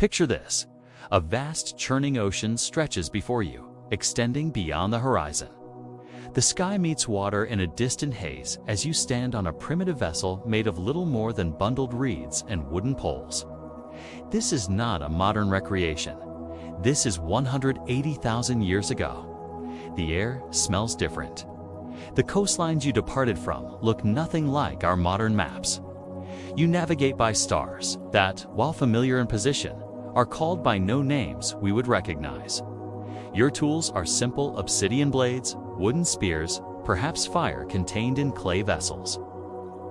Picture this. A vast churning ocean stretches before you, extending beyond the horizon. The sky meets water in a distant haze as you stand on a primitive vessel made of little more than bundled reeds and wooden poles. This is not a modern recreation. This is 180,000 years ago. The air smells different. The coastlines you departed from look nothing like our modern maps. You navigate by stars that, while familiar in position, are called by no names we would recognize. Your tools are simple obsidian blades, wooden spears, perhaps fire contained in clay vessels.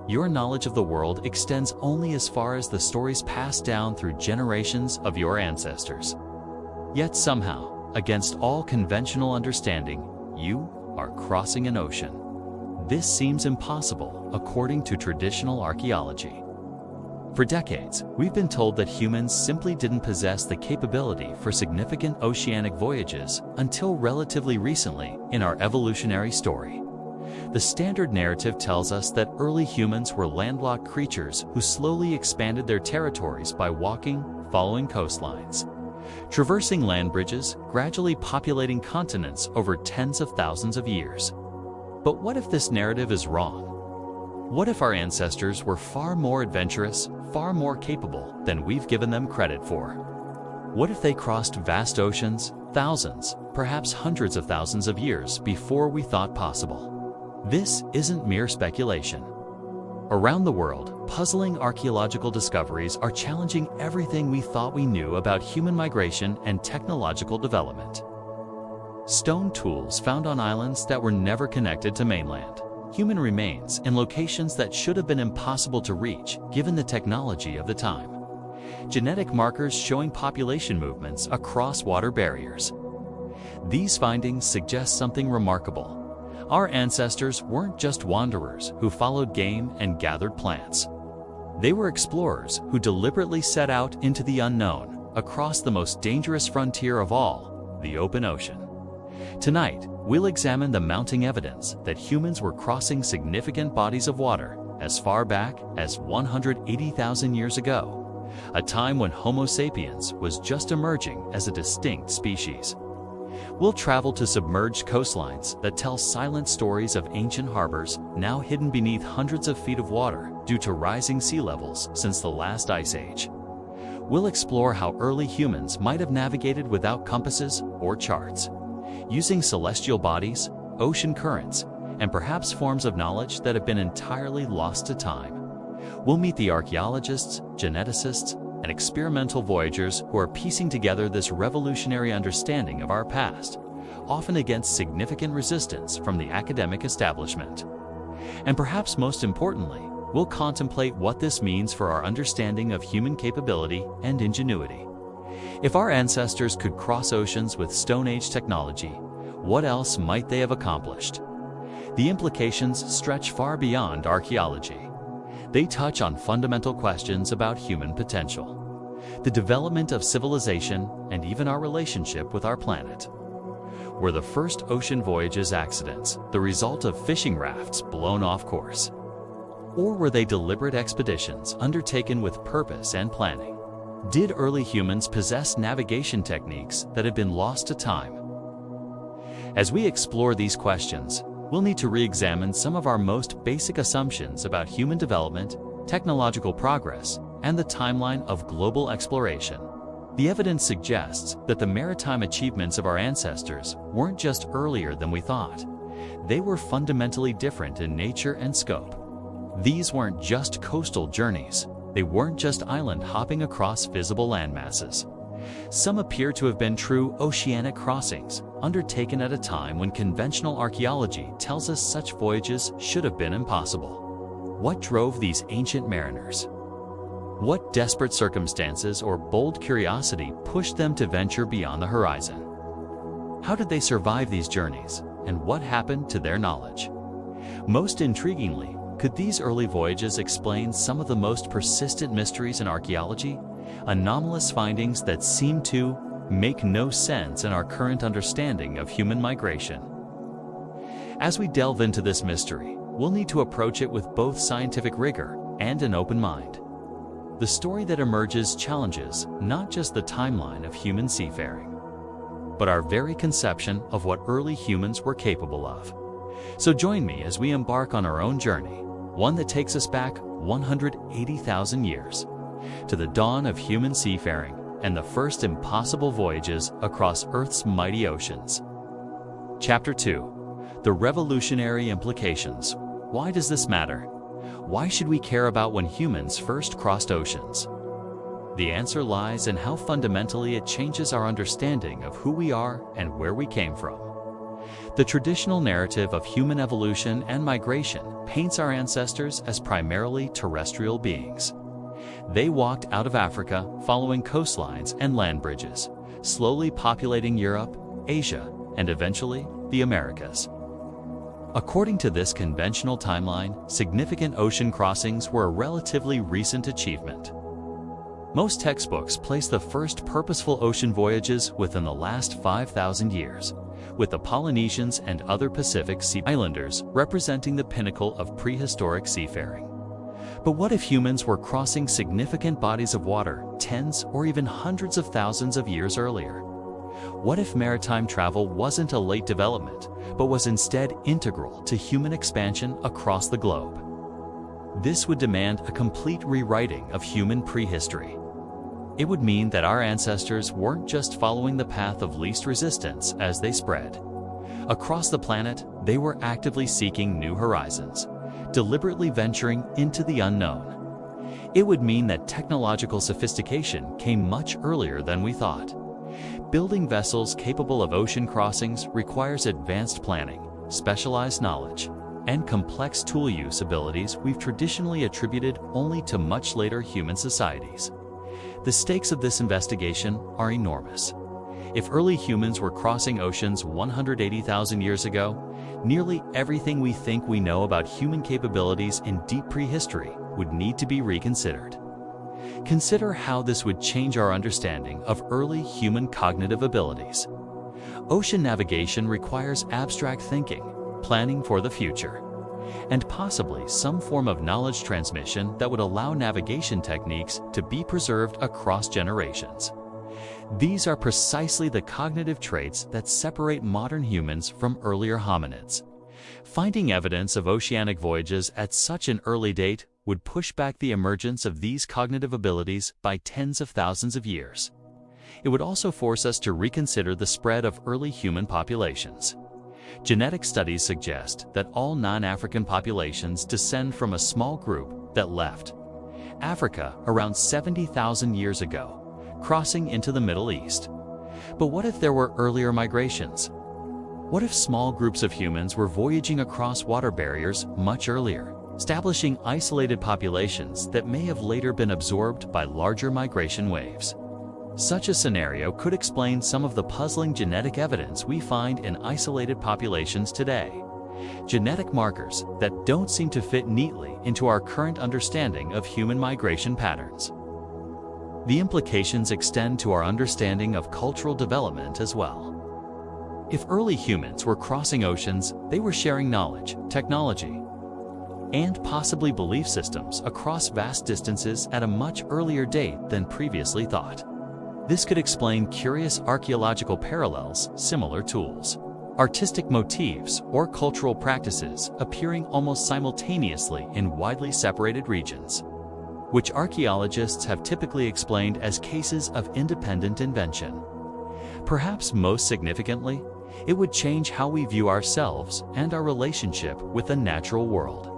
Your knowledge of the world extends only as far as the stories passed down through generations of your ancestors. Yet somehow, against all conventional understanding, you are crossing an ocean. This seems impossible according to traditional archaeology. For decades, we've been told that humans simply didn't possess the capability for significant oceanic voyages until relatively recently in our evolutionary story. The standard narrative tells us that early humans were landlocked creatures who slowly expanded their territories by walking, following coastlines, traversing land bridges, gradually populating continents over tens of thousands of years. But what if this narrative is wrong? What if our ancestors were far more adventurous, far more capable than we've given them credit for? What if they crossed vast oceans, thousands, perhaps hundreds of thousands of years before we thought possible? This isn't mere speculation. Around the world, puzzling archaeological discoveries are challenging everything we thought we knew about human migration and technological development. Stone tools found on islands that were never connected to mainland. Human remains in locations that should have been impossible to reach given the technology of the time. Genetic markers showing population movements across water barriers. These findings suggest something remarkable. Our ancestors weren't just wanderers who followed game and gathered plants. They were explorers who deliberately set out into the unknown, across the most dangerous frontier of all, the open ocean. Tonight, we'll examine the mounting evidence that humans were crossing significant bodies of water as far back as 180,000 years ago, a time when Homo sapiens was just emerging as a distinct species. We'll travel to submerged coastlines that tell silent stories of ancient harbors now hidden beneath hundreds of feet of water due to rising sea levels since the last ice age. We'll explore how early humans might have navigated without compasses or charts, using celestial bodies, ocean currents, and perhaps forms of knowledge that have been entirely lost to time. We'll meet the archaeologists, geneticists, and experimental voyagers who are piecing together this revolutionary understanding of our past, often against significant resistance from the academic establishment. And perhaps most importantly, we'll contemplate what this means for our understanding of human capability and ingenuity. If our ancestors could cross oceans with Stone Age technology, what else might they have accomplished? The implications stretch far beyond archaeology. They touch on fundamental questions about human potential, the development of civilization, and even our relationship with our planet. Were the first ocean voyages accidents, the result of fishing rafts blown off course? Or were they deliberate expeditions undertaken with purpose and planning? Did early humans possess navigation techniques that had been lost to time? As we explore these questions, we'll need to re-examine some of our most basic assumptions about human development, technological progress, and the timeline of global exploration. The evidence suggests that the maritime achievements of our ancestors weren't just earlier than we thought. They were fundamentally different in nature and scope. These weren't just coastal journeys. They weren't just island hopping across visible landmasses. Some appear to have been true oceanic crossings, undertaken at a time when conventional archaeology tells us such voyages should have been impossible. What drove these ancient mariners? What desperate circumstances or bold curiosity pushed them to venture beyond the horizon? How did they survive these journeys, and what happened to their knowledge? Most intriguingly, could these early voyages explain some of the most persistent mysteries in archaeology? Anomalous findings that seem to make no sense in our current understanding of human migration. As we delve into this mystery, we'll need to approach it with both scientific rigor and an open mind. The story that emerges challenges not just the timeline of human seafaring, but our very conception of what early humans were capable of. So join me as we embark on our own journey, one that takes us back 180,000 years, to the dawn of human seafaring and the first impossible voyages across Earth's mighty oceans. Chapter 2. The revolutionary implications. Why does this matter? Why should we care about when humans first crossed oceans? The answer lies in how fundamentally it changes our understanding of who we are and where we came from. The traditional narrative of human evolution and migration paints our ancestors as primarily terrestrial beings. They walked out of Africa following coastlines and land bridges, slowly populating Europe, Asia, and eventually the Americas. According to this conventional timeline, significant ocean crossings were a relatively recent achievement. Most textbooks place the first purposeful ocean voyages within the last 5,000 years, with the Polynesians and other Pacific Sea Islanders representing the pinnacle of prehistoric seafaring. But what if humans were crossing significant bodies of water tens or even hundreds of thousands of years earlier? What if maritime travel wasn't a late development, but was instead integral to human expansion across the globe? This would demand a complete rewriting of human prehistory. It would mean that our ancestors weren't just following the path of least resistance as they spread. Across the planet, they were actively seeking new horizons, deliberately venturing into the unknown. It would mean that technological sophistication came much earlier than we thought. Building vessels capable of ocean crossings requires advanced planning, specialized knowledge, and complex tool use abilities we've traditionally attributed only to much later human societies. The stakes of this investigation are enormous. If early humans were crossing oceans 180,000 years ago, nearly everything we think we know about human capabilities in deep prehistory would need to be reconsidered. Consider how this would change our understanding of early human cognitive abilities. Ocean navigation requires abstract thinking, planning for the future, and possibly some form of knowledge transmission that would allow navigation techniques to be preserved across generations. These are precisely the cognitive traits that separate modern humans from earlier hominids. Finding evidence of oceanic voyages at such an early date would push back the emergence of these cognitive abilities by tens of thousands of years. It would also force us to reconsider the spread of early human populations. Genetic studies suggest that all non-African populations descend from a small group that left Africa around 70,000 years ago, crossing into the Middle East. But what if there were earlier migrations? What if small groups of humans were voyaging across water barriers much earlier, establishing isolated populations that may have later been absorbed by larger migration waves? Such a scenario could explain some of the puzzling genetic evidence we find in isolated populations today. Genetic markers that don't seem to fit neatly into our current understanding of human migration patterns. The implications extend to our understanding of cultural development as well. If early humans were crossing oceans, they were sharing knowledge, technology, and possibly belief systems across vast distances at a much earlier date than previously thought. This could explain curious archaeological parallels, similar tools, artistic motifs, or cultural practices appearing almost simultaneously in widely separated regions, which archaeologists have typically explained as cases of independent invention. Perhaps most significantly, it would change how we view ourselves and our relationship with the natural world.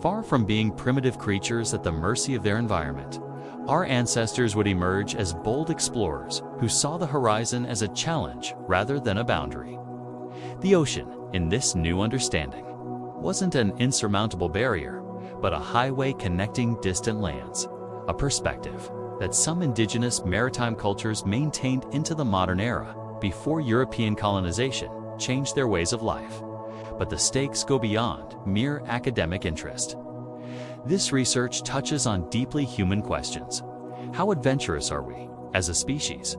Far from being primitive creatures at the mercy of their environment, our ancestors would emerge as bold explorers who saw the horizon as a challenge rather than a boundary. The ocean, in this new understanding, wasn't an insurmountable barrier, but a highway connecting distant lands, a perspective that some indigenous maritime cultures maintained into the modern era before European colonization changed their ways of life. But the stakes go beyond mere academic interest. This research touches on deeply human questions. How adventurous are we as a species?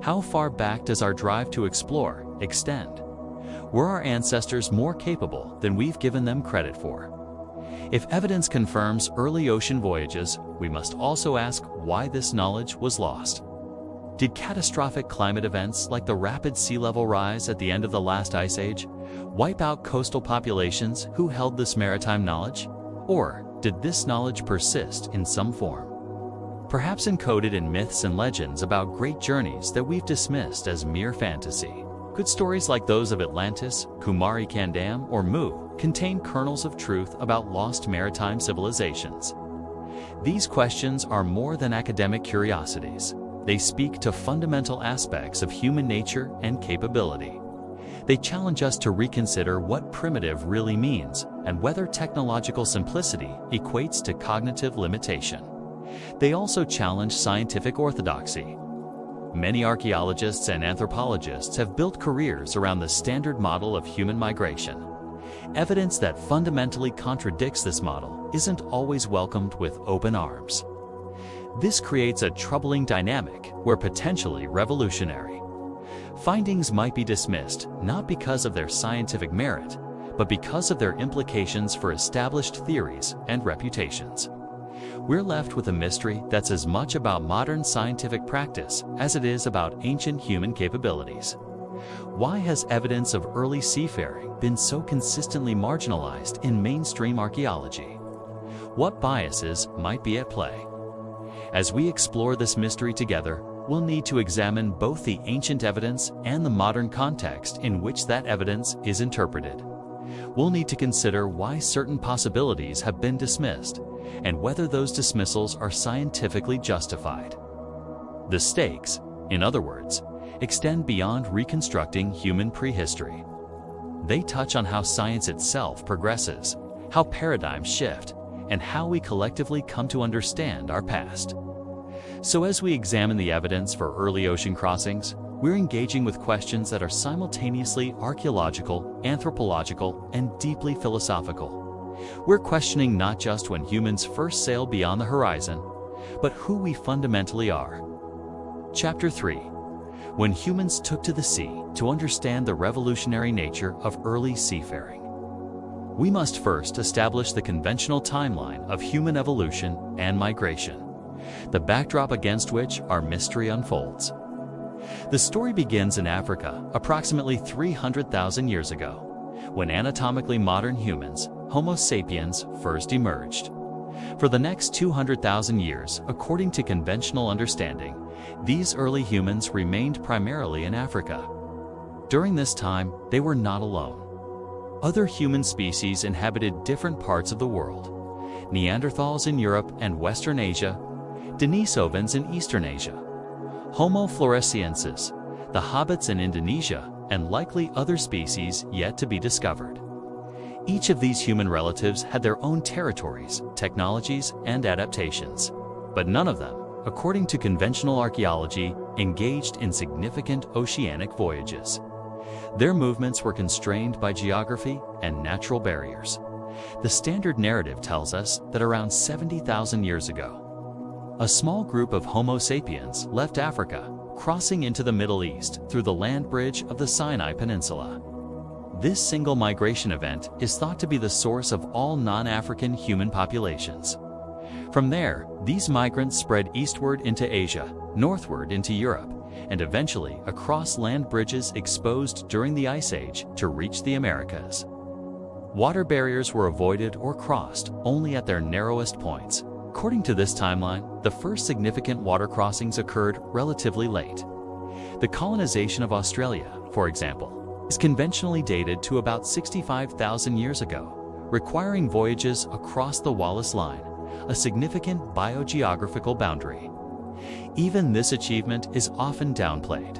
How far back does our drive to explore extend? Were our ancestors more capable than we've given them credit for? If evidence confirms early ocean voyages, we must also ask why this knowledge was lost. Did catastrophic climate events like the rapid sea level rise at the end of the last ice age wipe out coastal populations who held this maritime knowledge? Or did this knowledge persist in some form? Perhaps encoded in myths and legends about great journeys that we've dismissed as mere fantasy. Could stories like those of Atlantis, Kumari Kandam, or Mu contain kernels of truth about lost maritime civilizations? These questions are more than academic curiosities. They speak to fundamental aspects of human nature and capability. They challenge us to reconsider what primitive really means and whether technological simplicity equates to cognitive limitation. They also challenge scientific orthodoxy. Many archaeologists and anthropologists have built careers around the standard model of human migration. Evidence that fundamentally contradicts this model isn't always welcomed with open arms. This creates a troubling dynamic where potentially revolutionary findings might be dismissed not because of their scientific merit, but because of their implications for established theories and reputations. We're left with a mystery that's as much about modern scientific practice as it is about ancient human capabilities. Why has evidence of early seafaring been so consistently marginalized in mainstream archaeology? What biases might be at play? As we explore this mystery together, we'll need to examine both the ancient evidence and the modern context in which that evidence is interpreted. We'll need to consider why certain possibilities have been dismissed and whether those dismissals are scientifically justified. The stakes, in other words, extend beyond reconstructing human prehistory. They touch on how science itself progresses, how paradigms shift, and how we collectively come to understand our past. So as we examine the evidence for early ocean crossings, we're engaging with questions that are simultaneously archaeological, anthropological, and deeply philosophical. We're questioning not just when humans first sailed beyond the horizon, but who we fundamentally are. Chapter 3. When humans took to the sea to understand the revolutionary nature of early seafaring. We must first establish the conventional timeline of human evolution and migration, the backdrop against which our mystery unfolds. The story begins in Africa approximately 300,000 years ago, when anatomically modern humans, Homo sapiens, first emerged. For the next 200,000 years, according to conventional understanding, these early humans remained primarily in Africa. During this time, they were not alone. Other human species inhabited different parts of the world: Neanderthals in Europe and Western Asia, Denisovans in Eastern Asia, Homo floresiensis, the hobbits in Indonesia, and likely other species yet to be discovered. Each of these human relatives had their own territories, technologies, and adaptations, but none of them, according to conventional archaeology, engaged in significant oceanic voyages. Their movements were constrained by geography and natural barriers. The standard narrative tells us that around 70,000 years ago, a small group of Homo sapiens left Africa, crossing into the Middle East through the land bridge of the Sinai Peninsula. This single migration event is thought to be the source of all non-African human populations. From there, these migrants spread eastward into Asia, northward into Europe, and eventually across land bridges exposed during the Ice Age to reach the Americas. Water barriers were avoided or crossed only at their narrowest points. According to this timeline, the first significant water crossings occurred relatively late. The colonization of Australia, for example, is conventionally dated to about 65,000 years ago, requiring voyages across the Wallace Line, a significant biogeographical boundary. Even this achievement is often downplayed.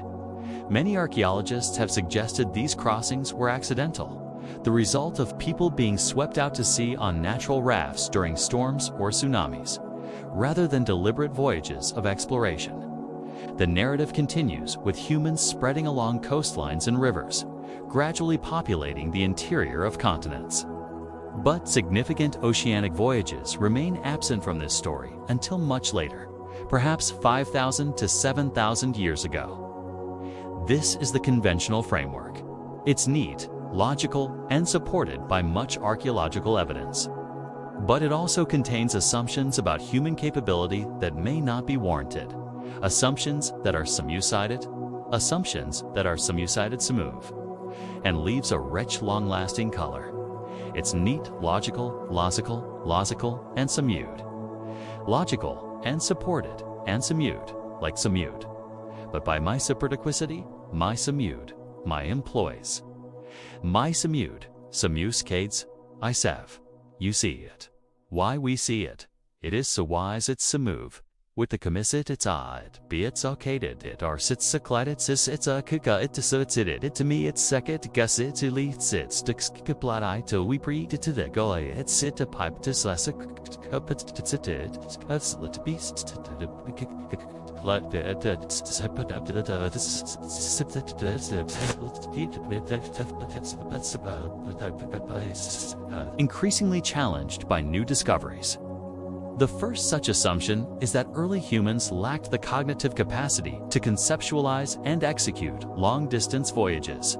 Many archaeologists have suggested these crossings were accidental, the result of people being swept out to sea on natural rafts during storms or tsunamis, rather than deliberate voyages of exploration. The narrative continues with humans spreading along coastlines and rivers, gradually populating the interior of continents. But significant oceanic voyages remain absent from this story until much later, perhaps 5,000 to 7,000 years ago. This is the conventional framework. It's neat, logical, and supported by much archaeological evidence. But it also contains assumptions about human capability that may not be warranted. Assumptions that are some-sided, and leaves a rich, long-lasting color. It's neat, logical, and samewed. Logical and supported and samewed, like samewed. But by my superdiquicity, my samewed, my employs. My samewed, sameus cades, I sev. You see it. Why we see it. It is so wise it's samove. With the commissit it's odd, be it's arcaded it or sits a clat it's a kika it so it's it to me it's second guess it to lead sits dixkiplat I to we pre to the go it's sit a pipe to sless a cup to sit it as let beast let increasingly challenged by new discoveries. The first such assumption is that early humans lacked the cognitive capacity to conceptualize and execute long-distance voyages.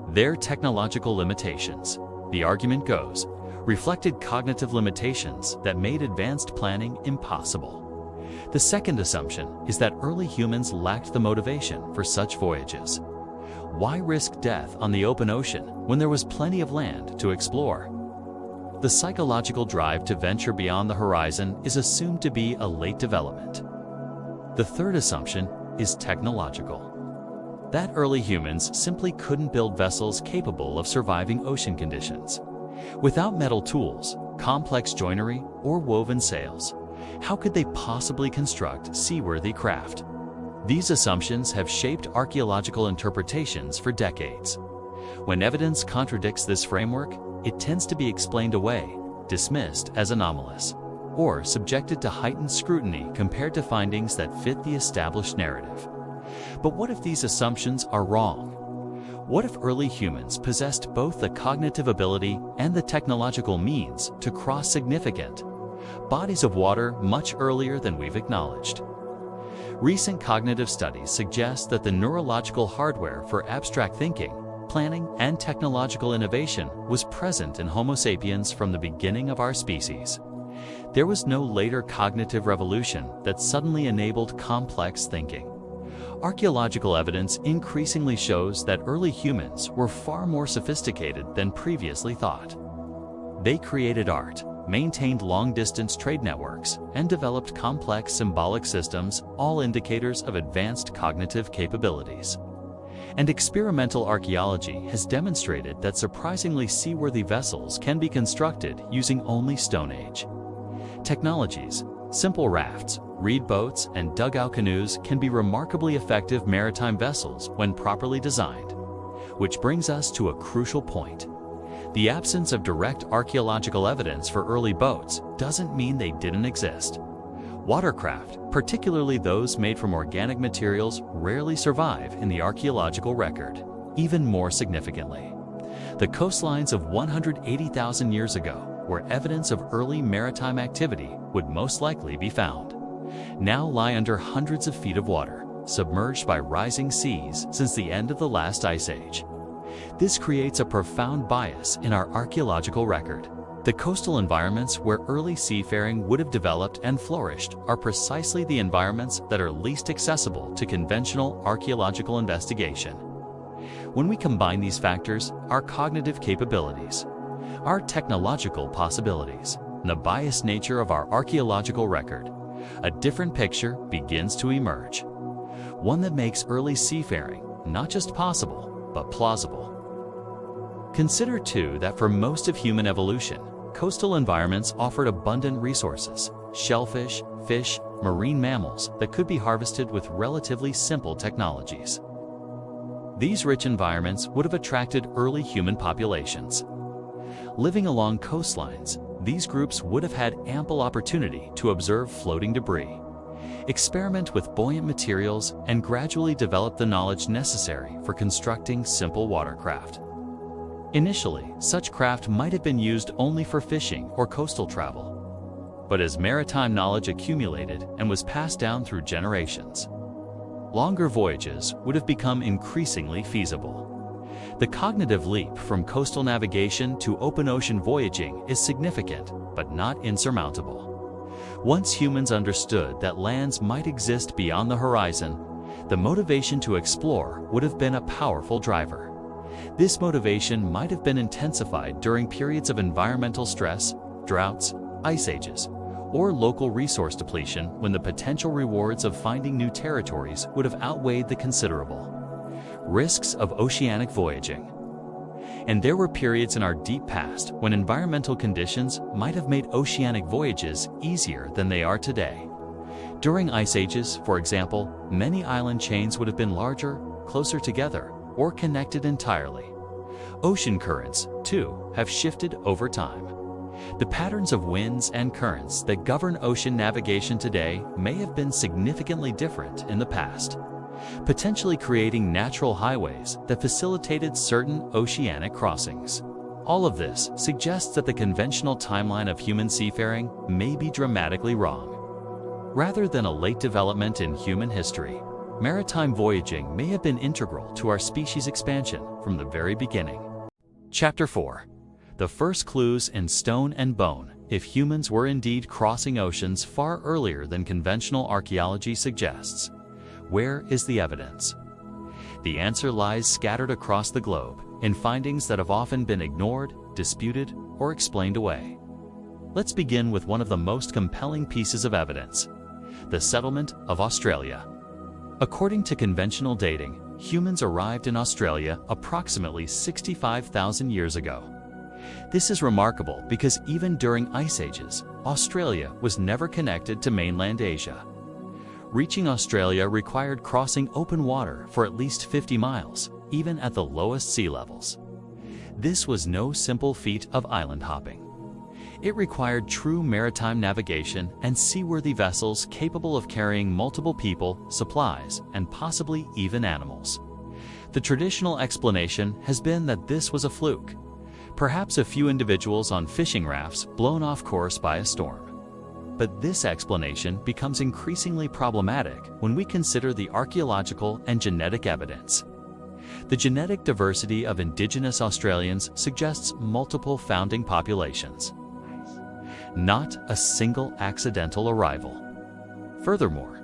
Their technological limitations, the argument goes, reflected cognitive limitations that made advanced planning impossible. The second assumption is that early humans lacked the motivation for such voyages. Why risk death on the open ocean when there was plenty of land to explore? The psychological drive to venture beyond the horizon is assumed to be a late development. The third assumption is technological. That early humans simply couldn't build vessels capable of surviving ocean conditions. Without metal tools, complex joinery, or woven sails, how could they possibly construct seaworthy craft? These assumptions have shaped archaeological interpretations for decades. When evidence contradicts this framework, it tends to be explained away, dismissed as anomalous, or subjected to heightened scrutiny compared to findings that fit the established narrative. But what if these assumptions are wrong? What if early humans possessed both the cognitive ability and the technological means to cross significant bodies of water much earlier than we've acknowledged? Recent cognitive studies suggest that the neurological hardware for abstract thinking, planning, and technological innovation was present in Homo sapiens from the beginning of our species. There was no later cognitive revolution that suddenly enabled complex thinking. Archaeological evidence increasingly shows that early humans were far more sophisticated than previously thought. They created art, maintained long-distance trade networks, and developed complex symbolic systems, all indicators of advanced cognitive capabilities. And experimental archaeology has demonstrated that surprisingly seaworthy vessels can be constructed using only Stone Age technologies. Simple rafts, reed boats, and dugout canoes can be remarkably effective maritime vessels when properly designed. Which brings us to a crucial point. The absence of direct archaeological evidence for early boats doesn't mean they didn't exist. Watercraft, particularly those made from organic materials, rarely survive in the archaeological record. Even more significantly, the coastlines of 180,000 years ago, where evidence of early maritime activity would most likely be found, now lie under hundreds of feet of water, submerged by rising seas since the end of the last ice age. This creates a profound bias in our archaeological record. The coastal environments where early seafaring would have developed and flourished are precisely the environments that are least accessible to conventional archaeological investigation. When we combine these factors, our cognitive capabilities, our technological possibilities, and the biased nature of our archaeological record, a different picture begins to emerge. One that makes early seafaring not just possible, but plausible. Consider, too, that for most of human evolution, coastal environments offered abundant resources, shellfish, fish, marine mammals that could be harvested with relatively simple technologies. These rich environments would have attracted early human populations. Living along coastlines, these groups would have had ample opportunity to observe floating debris, experiment with buoyant materials, and gradually develop the knowledge necessary for constructing simple watercraft. Initially, such craft might have been used only for fishing or coastal travel. But as maritime knowledge accumulated and was passed down through generations, longer voyages would have become increasingly feasible. The cognitive leap from coastal navigation to open ocean voyaging is significant, but not insurmountable. Once humans understood that lands might exist beyond the horizon, the motivation to explore would have been a powerful driver. This motivation might have been intensified during periods of environmental stress, droughts, ice ages, or local resource depletion when the potential rewards of finding new territories would have outweighed the considerable risks of oceanic voyaging. And there were periods in our deep past when environmental conditions might have made oceanic voyages easier than they are today. During ice ages, for example, many island chains would have been larger, closer together, or connected entirely. Ocean currents, too, have shifted over time. The patterns of winds and currents that govern ocean navigation today may have been significantly different in the past, potentially creating natural highways that facilitated certain oceanic crossings. All of this suggests that the conventional timeline of human seafaring may be dramatically wrong. Rather than a late development in human history, maritime voyaging may have been integral to our species' expansion from the very beginning. Chapter 4. The first clues in stone and bone, if humans were indeed crossing oceans far earlier than conventional archaeology suggests. Where is the evidence? The answer lies scattered across the globe, in findings that have often been ignored, disputed, or explained away. Let's begin with one of the most compelling pieces of evidence: the settlement of Australia. According to conventional dating, humans arrived in Australia approximately 65,000 years ago. This is remarkable because even during ice ages, Australia was never connected to mainland Asia. Reaching Australia required crossing open water for at least 50 miles, even at the lowest sea levels. This was no simple feat of island hopping. It required true maritime navigation and seaworthy vessels capable of carrying multiple people, supplies, and possibly even animals. The traditional explanation has been that this was a fluke, perhaps a few individuals on fishing rafts blown off course by a storm. But this explanation becomes increasingly problematic when we consider the archaeological and genetic evidence. The genetic diversity of indigenous Australians suggests multiple founding populations, not a single accidental arrival. Furthermore,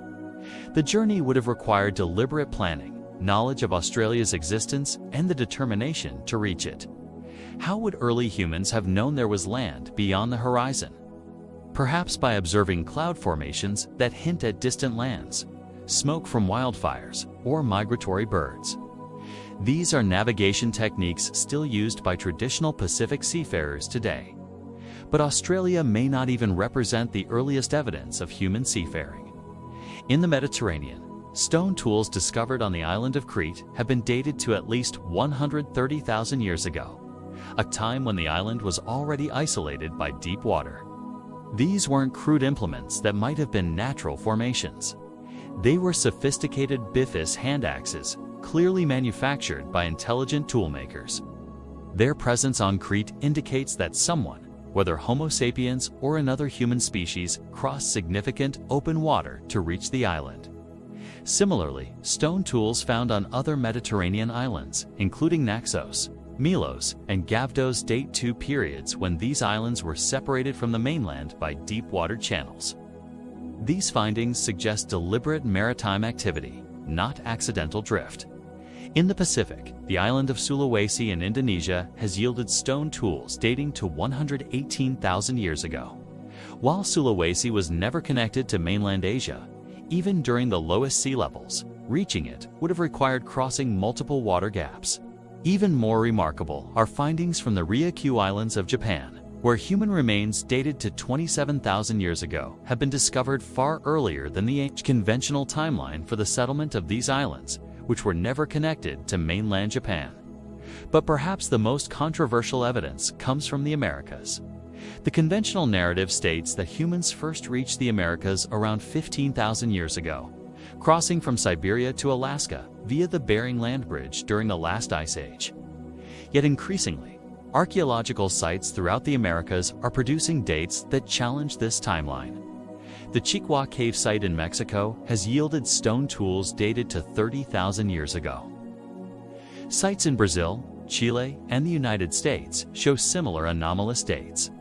the journey would have required deliberate planning, knowledge of Australia's existence, and the determination to reach it. How would early humans have known there was land beyond the horizon? Perhaps by observing cloud formations that hint at distant lands, smoke from wildfires, or migratory birds. These are navigation techniques still used by traditional Pacific seafarers today. But Australia may not even represent the earliest evidence of human seafaring. In the Mediterranean, stone tools discovered on the island of Crete have been dated to at least 130,000 years ago, a time when the island was already isolated by deep water. These weren't crude implements that might have been natural formations. They were sophisticated bifus hand axes, clearly manufactured by intelligent toolmakers. Their presence on Crete indicates that someone, whether Homo sapiens or another human species, crossed significant open water to reach the island. Similarly, stone tools found on other Mediterranean islands, including Naxos, Milos, and Gavdos, date to periods when these islands were separated from the mainland by deep water channels. These findings suggest deliberate maritime activity, not accidental drift. In the Pacific, the island of Sulawesi in Indonesia has yielded stone tools dating to 118,000 years ago. While Sulawesi was never connected to mainland Asia, even during the lowest sea levels, reaching it would have required crossing multiple water gaps. Even more remarkable are findings from the Ryukyu Islands of Japan, where human remains dated to 27,000 years ago have been discovered far earlier than the conventional timeline for the settlement of these islands, which were never connected to mainland Japan. But perhaps the most controversial evidence comes from the Americas. The conventional narrative states that humans first reached the Americas around 15,000 years ago, crossing from Siberia to Alaska via the Bering Land Bridge during the last ice age. Yet increasingly, archaeological sites throughout the Americas are producing dates that challenge this timeline. The Chicwa Cave site in Mexico has yielded stone tools dated to 30,000 years ago. Sites in Brazil, Chile, and the United States show similar anomalous dates.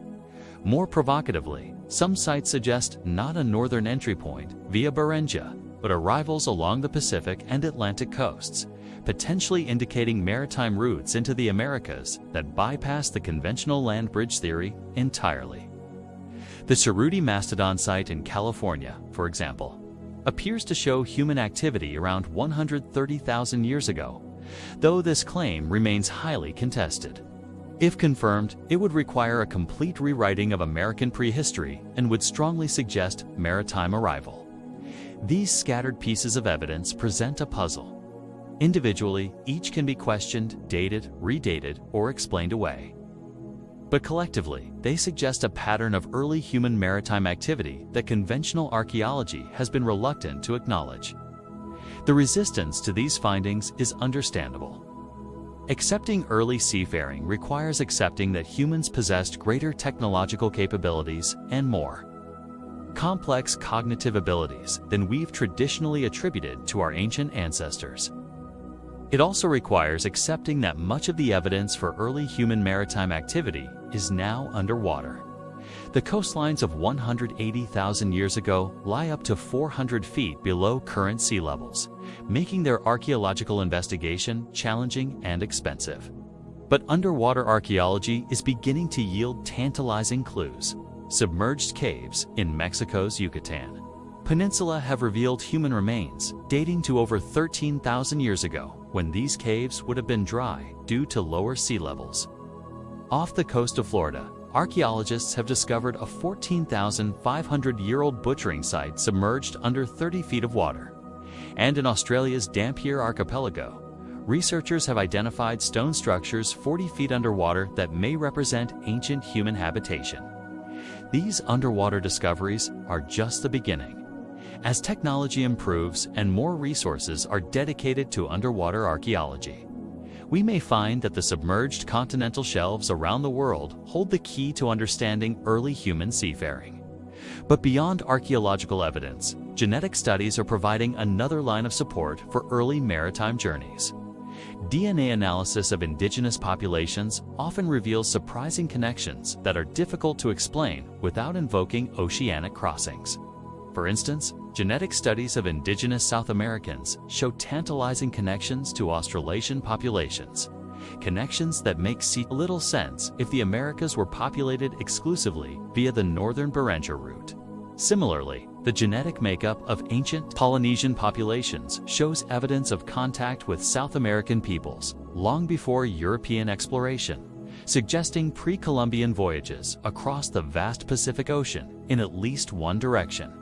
More provocatively, some sites suggest not a northern entry point via Beringia, but arrivals along the Pacific and Atlantic coasts, potentially indicating maritime routes into the Americas that bypass the conventional land bridge theory entirely. The Cerruti Mastodon site in California, for example, appears to show human activity around 130,000 years ago, though this claim remains highly contested. If confirmed, it would require a complete rewriting of American prehistory and would strongly suggest maritime arrival. These scattered pieces of evidence present a puzzle. Individually, each can be questioned, dated, redated, or explained away. But collectively, they suggest a pattern of early human maritime activity that conventional archaeology has been reluctant to acknowledge. The resistance to these findings is understandable. Accepting early seafaring requires accepting that humans possessed greater technological capabilities and more complex cognitive abilities than we've traditionally attributed to our ancient ancestors. It also requires accepting that much of the evidence for early human maritime activity is now underwater. The coastlines of 180,000 years ago lie up to 400 feet below current sea levels, making their archaeological investigation challenging and expensive. But underwater archaeology is beginning to yield tantalizing clues. Submerged caves in Mexico's Yucatan Peninsula have revealed human remains dating to over 13,000 years ago, when these caves would have been dry due to lower sea levels. Off the coast of Florida, archaeologists have discovered a 14,500-year-old butchering site submerged under 30 feet of water. And in Australia's Dampier Archipelago, researchers have identified stone structures 40 feet underwater that may represent ancient human habitation. These underwater discoveries are just the beginning. As technology improves and more resources are dedicated to underwater archaeology, we may find that the submerged continental shelves around the world hold the key to understanding early human seafaring. But beyond archaeological evidence, genetic studies are providing another line of support for early maritime journeys. DNA analysis of indigenous populations often reveals surprising connections that are difficult to explain without invoking oceanic crossings. For instance, genetic studies of indigenous South Americans show tantalizing connections to Australasian populations, connections that make little sense if the Americas were populated exclusively via the northern Beringia route. Similarly, the genetic makeup of ancient Polynesian populations shows evidence of contact with South American peoples long before European exploration, suggesting pre-Columbian voyages across the vast Pacific Ocean in at least one direction.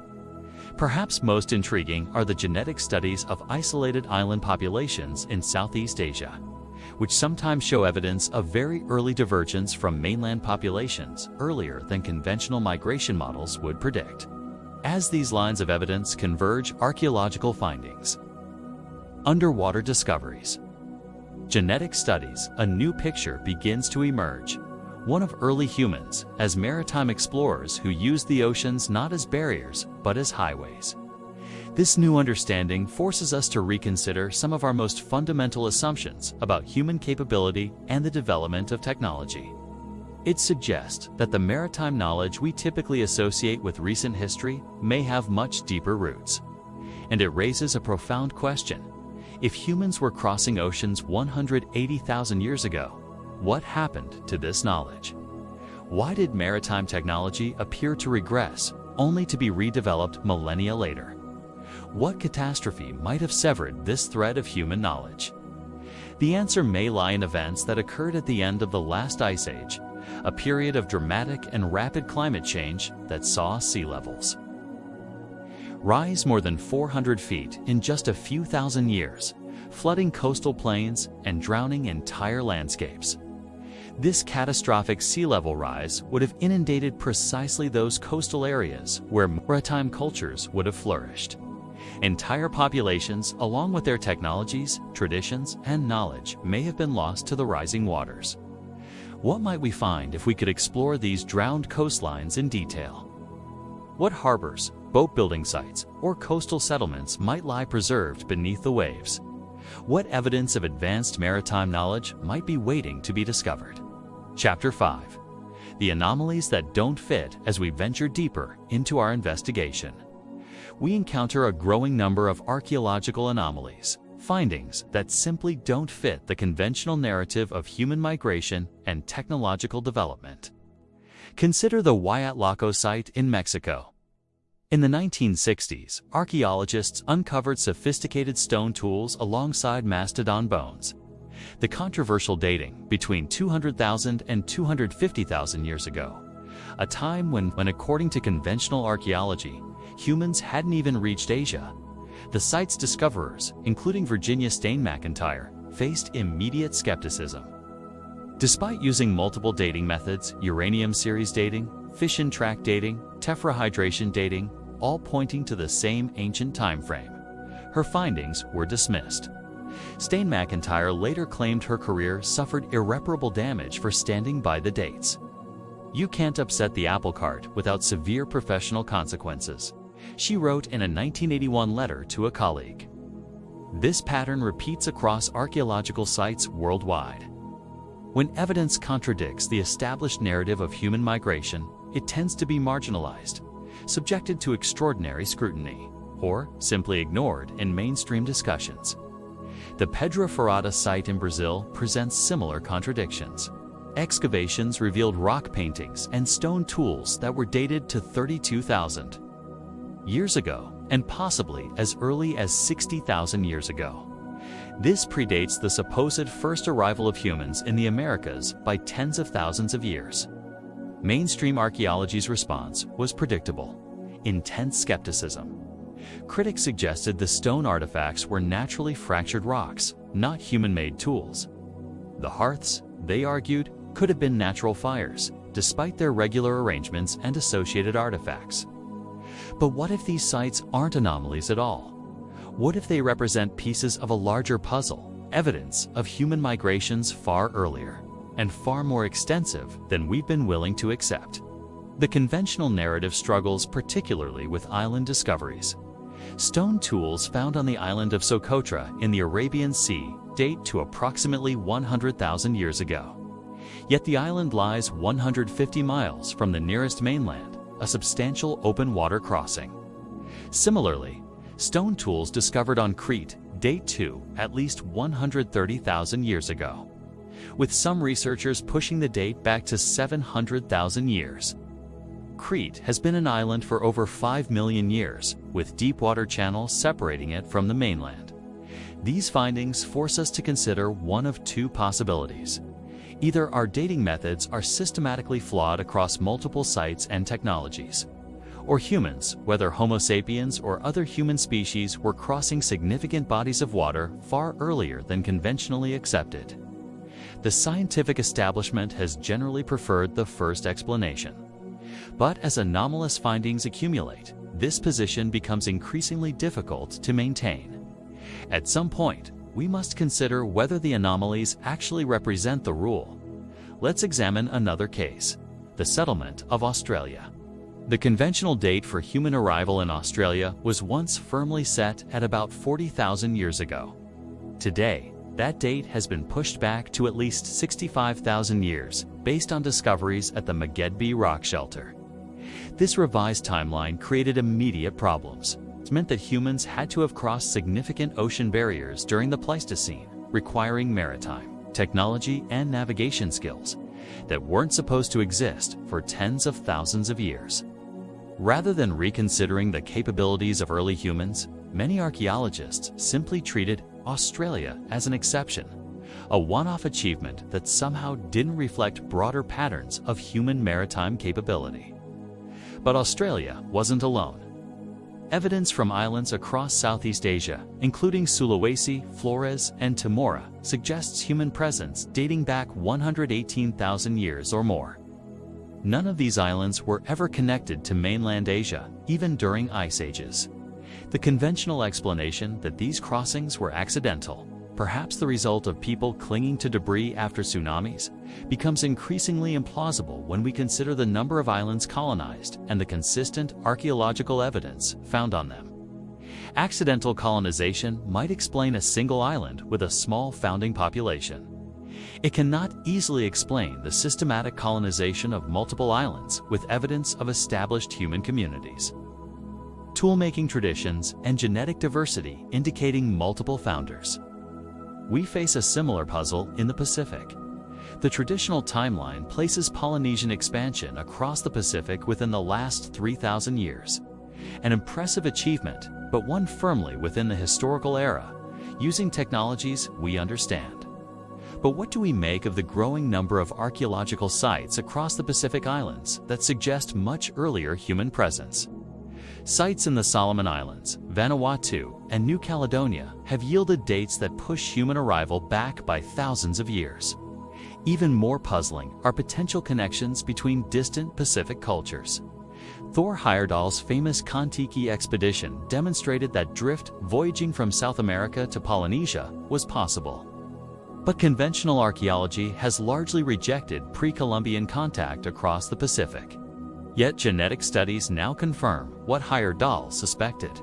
Perhaps most intriguing are the genetic studies of isolated island populations in Southeast Asia, which sometimes show evidence of very early divergence from mainland populations earlier than conventional migration models would predict. As these lines of evidence converge, archaeological findings, underwater discoveries, genetic studies, a new picture begins to emerge. One of early humans as maritime explorers who used the oceans not as barriers, but as highways. This new understanding forces us to reconsider some of our most fundamental assumptions about human capability and the development of technology. It suggests that the maritime knowledge we typically associate with recent history may have much deeper roots. And it raises a profound question. If humans were crossing oceans 180,000 years ago, what happened to this knowledge? Why did maritime technology appear to regress, only to be redeveloped millennia later? What catastrophe might have severed this thread of human knowledge? The answer may lie in events that occurred at the end of the last ice age, a period of dramatic and rapid climate change that saw sea levels rise more than 400 feet in just a few thousand years, flooding coastal plains and drowning entire landscapes. This catastrophic sea level rise would have inundated precisely those coastal areas where maritime cultures would have flourished. Entire populations, along with their technologies, traditions, and knowledge, may have been lost to the rising waters. What might we find if we could explore these drowned coastlines in detail? What harbors, boat-building sites, or coastal settlements might lie preserved beneath the waves? What evidence of advanced maritime knowledge might be waiting to be discovered? Chapter 5. The anomalies that don't fit. As we venture deeper into our investigation, we encounter a growing number of archaeological anomalies, findings that simply don't fit the conventional narrative of human migration and technological development. Consider the Huatlaco site in Mexico. In the 1960s, archaeologists uncovered sophisticated stone tools alongside mastodon bones. The controversial dating between 200,000 and 250,000 years ago, a time when according to conventional archaeology, humans hadn't even reached Asia. The site's discoverers, including Virginia Stain McIntyre, faced immediate skepticism. Despite using multiple dating methods, uranium series dating, fission track dating, tetrahydration dating, all pointing to the same ancient time frame, her findings were dismissed. Stain McIntyre later claimed her career suffered irreparable damage for standing by the dates. "You can't upset the apple cart without severe professional consequences," she wrote in a 1981 letter to a colleague. This pattern repeats across archaeological sites worldwide. When evidence contradicts the established narrative of human migration, it tends to be marginalized, subjected to extraordinary scrutiny, or simply ignored in mainstream discussions. The Pedra Furada site in Brazil presents similar contradictions. Excavations revealed rock paintings and stone tools that were dated to 32,000 years ago, and possibly as early as 60,000 years ago. This predates the supposed first arrival of humans in the Americas by tens of thousands of years. Mainstream archaeology's response was predictable: intense skepticism. Critics suggested the stone artifacts were naturally fractured rocks, not human-made tools. The hearths, they argued, could have been natural fires, despite their regular arrangements and associated artifacts. But what if these sites aren't anomalies at all? What if they represent pieces of a larger puzzle, evidence of human migrations far earlier and far more extensive than we've been willing to accept? The conventional narrative struggles particularly with island discoveries. Stone tools found on the island of Socotra in the Arabian Sea date to approximately 100,000 years ago. Yet the island lies 150 miles from the nearest mainland, a substantial open water crossing. Similarly, stone tools discovered on Crete date to at least 130,000 years ago, with some researchers pushing the date back to 700,000 years. Crete has been an island for over 5 million years, with deep water channels separating it from the mainland. These findings force us to consider one of two possibilities. Either our dating methods are systematically flawed across multiple sites and technologies, or humans, whether Homo sapiens or other human species, were crossing significant bodies of water far earlier than conventionally accepted. The scientific establishment has generally preferred the first explanation. But as anomalous findings accumulate, this position becomes increasingly difficult to maintain. At some point, we must consider whether the anomalies actually represent the rule. Let's examine another case: the settlement of Australia. The conventional date for human arrival in Australia was once firmly set at about 40,000 years ago. Today, that date has been pushed back to at least 65,000 years based on discoveries at the Magedby rock shelter. This revised timeline created immediate problems. It meant that humans had to have crossed significant ocean barriers during the Pleistocene, requiring maritime, technology, and navigation skills that weren't supposed to exist for tens of thousands of years. Rather than reconsidering the capabilities of early humans, many archaeologists simply treated Australia as an exception, a one-off achievement that somehow didn't reflect broader patterns of human maritime capability. But Australia wasn't alone. Evidence from islands across Southeast Asia, including Sulawesi, Flores, and Timor, suggests human presence dating back 118,000 years or more. None of these islands were ever connected to mainland Asia, even during ice ages. The conventional explanation that these crossings were accidental, perhaps the result of people clinging to debris after tsunamis, becomes increasingly implausible when we consider the number of islands colonized and the consistent archaeological evidence found on them. Accidental colonization might explain a single island with a small founding population. It cannot easily explain the systematic colonization of multiple islands with evidence of established human communities. Tool-making traditions and genetic diversity indicating multiple founders. We face a similar puzzle in the Pacific. The traditional timeline places Polynesian expansion across the Pacific within the last 3,000 years. An impressive achievement, but one firmly within the historical era, using technologies we understand. But what do we make of the growing number of archaeological sites across the Pacific Islands that suggest much earlier human presence? Sites in the Solomon Islands, Vanuatu, and New Caledonia have yielded dates that push human arrival back by thousands of years. Even more puzzling are potential connections between distant Pacific cultures. Thor Heyerdahl's famous Kon-Tiki expedition demonstrated that drift voyaging from South America to Polynesia was possible. But conventional archaeology has largely rejected pre-Columbian contact across the Pacific. Yet genetic studies now confirm what Heyerdahl suspected.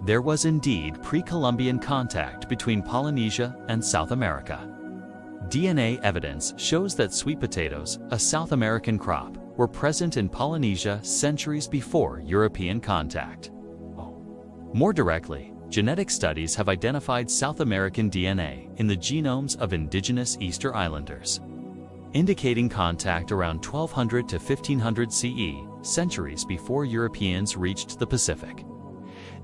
There was indeed pre-Columbian contact between Polynesia and South America. DNA evidence shows that sweet potatoes, a South American crop, were present in Polynesia centuries before European contact. More directly, genetic studies have identified South American DNA in the genomes of indigenous Easter Islanders, indicating contact around 1200 to 1500 CE, centuries before Europeans reached the Pacific.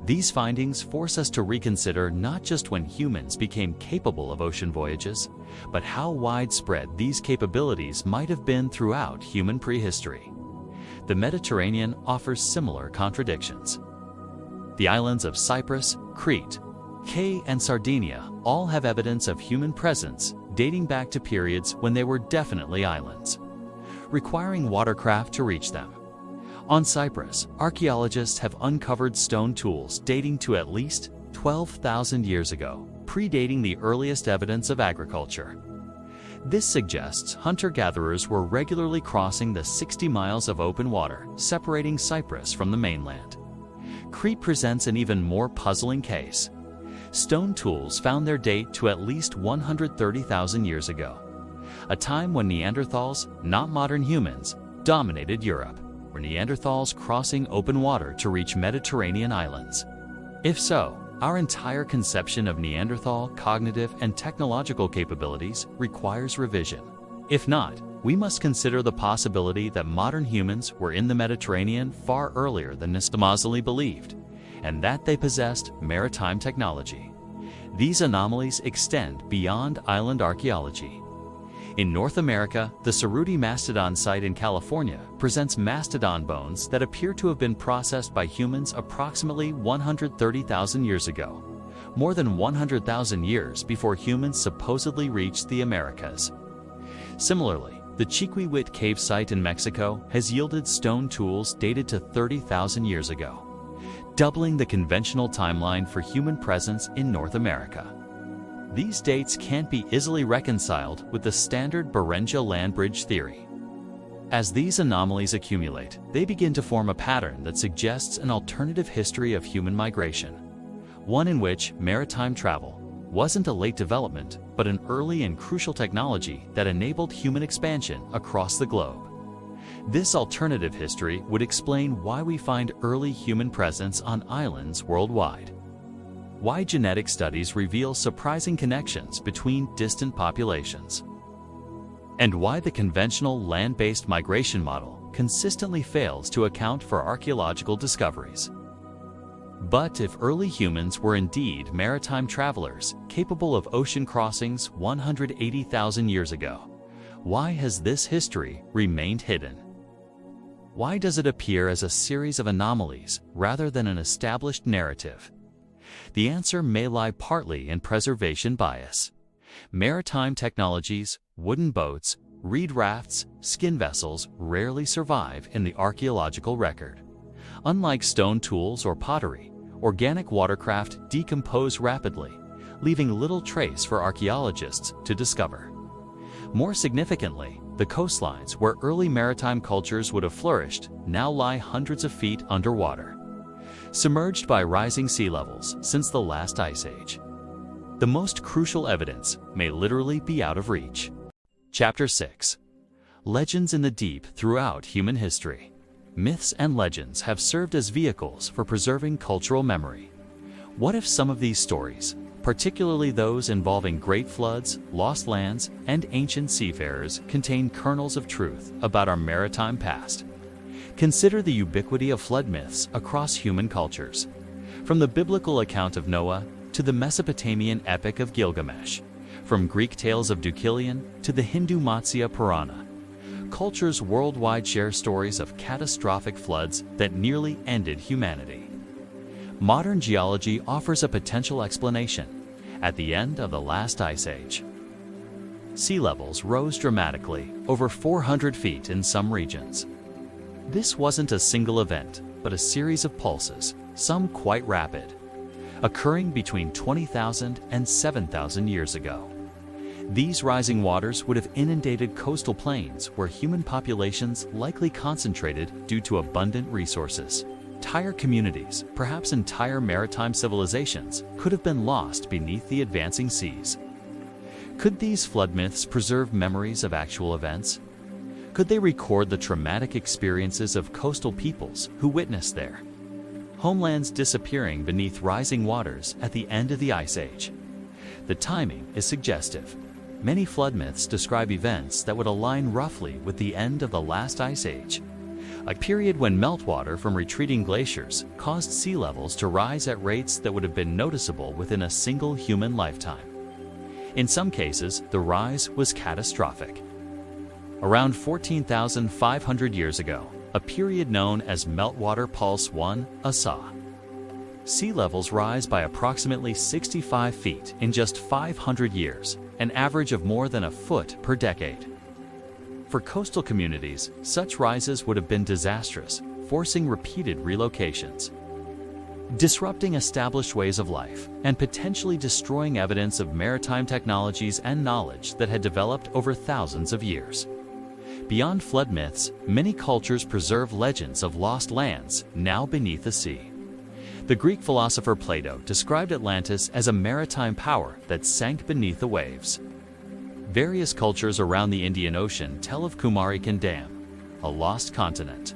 These findings force us to reconsider not just when humans became capable of ocean voyages, but how widespread these capabilities might have been throughout human prehistory. The Mediterranean offers similar contradictions. The islands of Cyprus, Crete, Kay, and Sardinia all have evidence of human presence dating back to periods when they were definitely islands, requiring watercraft to reach them. On Cyprus, archaeologists have uncovered stone tools dating to at least 12,000 years ago, predating the earliest evidence of agriculture. This suggests hunter-gatherers were regularly crossing the 60 miles of open water separating Cyprus from the mainland. Crete presents an even more puzzling case. Stone tools found their date to at least 130,000 years ago, a time when Neanderthals, not modern humans, dominated Europe. Were Neanderthals crossing open water to reach Mediterranean islands? If so, our entire conception of Neanderthal cognitive and technological capabilities requires revision. If not, we must consider the possibility that modern humans were in the Mediterranean far earlier than Nestamazali believed, and that they possessed maritime technology. These anomalies extend beyond island archaeology. In North America, the Cerruti mastodon site in California presents mastodon bones that appear to have been processed by humans approximately 130,000 years ago, more than 100,000 years before humans supposedly reached the Americas. Similarly, the Chiquihuit cave site in Mexico has yielded stone tools dated to 30,000 years ago, doubling the conventional timeline for human presence in North America. These dates can't be easily reconciled with the standard Beringia land bridge theory. As these anomalies accumulate, they begin to form a pattern that suggests an alternative history of human migration, one in which maritime travel wasn't a late development, but an early and crucial technology that enabled human expansion across the globe. This alternative history would explain why we find early human presence on islands worldwide, why genetic studies reveal surprising connections between distant populations, and why the conventional land-based migration model consistently fails to account for archaeological discoveries. But if early humans were indeed maritime travelers capable of ocean crossings 180,000 years ago, why has this history remained hidden? Why does it appear as a series of anomalies rather than an established narrative? The answer may lie partly in preservation bias. Maritime technologies, wooden boats, reed rafts, skin vessels rarely survive in the archaeological record. Unlike stone tools or pottery, organic watercraft decompose rapidly, leaving little trace for archaeologists to discover. More significantly, the coastlines where early maritime cultures would have flourished now lie hundreds of feet underwater. submerged by rising sea levels since the last ice age. The most crucial evidence may literally be out of reach. Chapter 6. Legends in the deep throughout human history. Myths and legends have served as vehicles for preserving cultural memory. What if some of these stories, particularly those involving great floods, lost lands, and ancient seafarers, contain kernels of truth about our maritime past? Consider the ubiquity of flood myths across human cultures. From the biblical account of Noah to the Mesopotamian epic of Gilgamesh, from Greek tales of Deucalion to the Hindu Matsya Purana, cultures worldwide share stories of catastrophic floods that nearly ended humanity. Modern geology offers a potential explanation. At the end of the last ice age, sea levels rose dramatically, over 400 feet in some regions. This wasn't a single event, but a series of pulses, some quite rapid, occurring between 20,000 and 7,000 years ago. These rising waters would have inundated coastal plains where human populations likely concentrated due to abundant resources. Entire communities, perhaps entire maritime civilizations, could have been lost beneath the advancing seas. Could these flood myths preserve memories of actual events? Could they record the traumatic experiences of coastal peoples who witnessed their homelands disappearing beneath rising waters at the end of the Ice Age? The timing is suggestive. Many flood myths describe events that would align roughly with the end of the last Ice Age, a period when meltwater from retreating glaciers caused sea levels to rise at rates that would have been noticeable within a single human lifetime. In some cases, the rise was catastrophic. Around 14,500 years ago, a period known as Meltwater Pulse 1 (ASA). Sea levels rise by approximately 65 feet in just 500 years, an average of more than a foot per decade. For coastal communities, such rises would have been disastrous, forcing repeated relocations, disrupting established ways of life, and potentially destroying evidence of maritime technologies and knowledge that had developed over thousands of years. Beyond flood myths, many cultures preserve legends of lost lands now beneath the sea. The Greek philosopher Plato described Atlantis as a maritime power that sank beneath the waves. Various cultures around the Indian Ocean tell of Kumarikan Dam, a lost continent.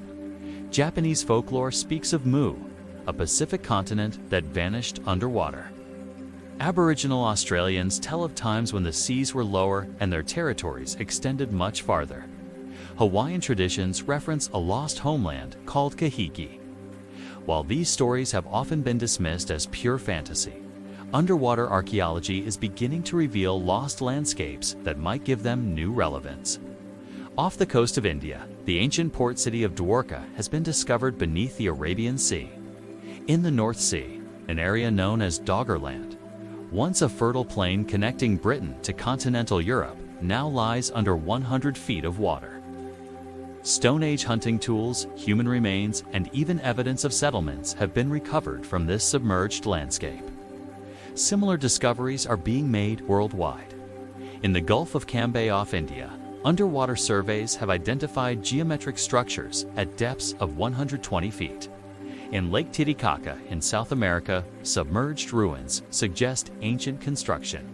Japanese folklore speaks of Mu, a Pacific continent that vanished underwater. Aboriginal Australians tell of times when the seas were lower and their territories extended much farther. Hawaiian traditions reference a lost homeland called Kahiki. While these stories have often been dismissed as pure fantasy, underwater archaeology is beginning to reveal lost landscapes that might give them new relevance. Off the coast of India, the ancient port city of Dwarka has been discovered beneath the Arabian Sea. In the North Sea, an area known as Doggerland, once a fertile plain connecting Britain to continental Europe, now lies under 100 feet of water. Stone Age hunting tools, human remains, and even evidence of settlements have been recovered from this submerged landscape. Similar discoveries are being made worldwide. In the Gulf of Cambay off India, underwater surveys have identified geometric structures at depths of 120 feet. In Lake Titicaca in South America, submerged ruins suggest ancient construction.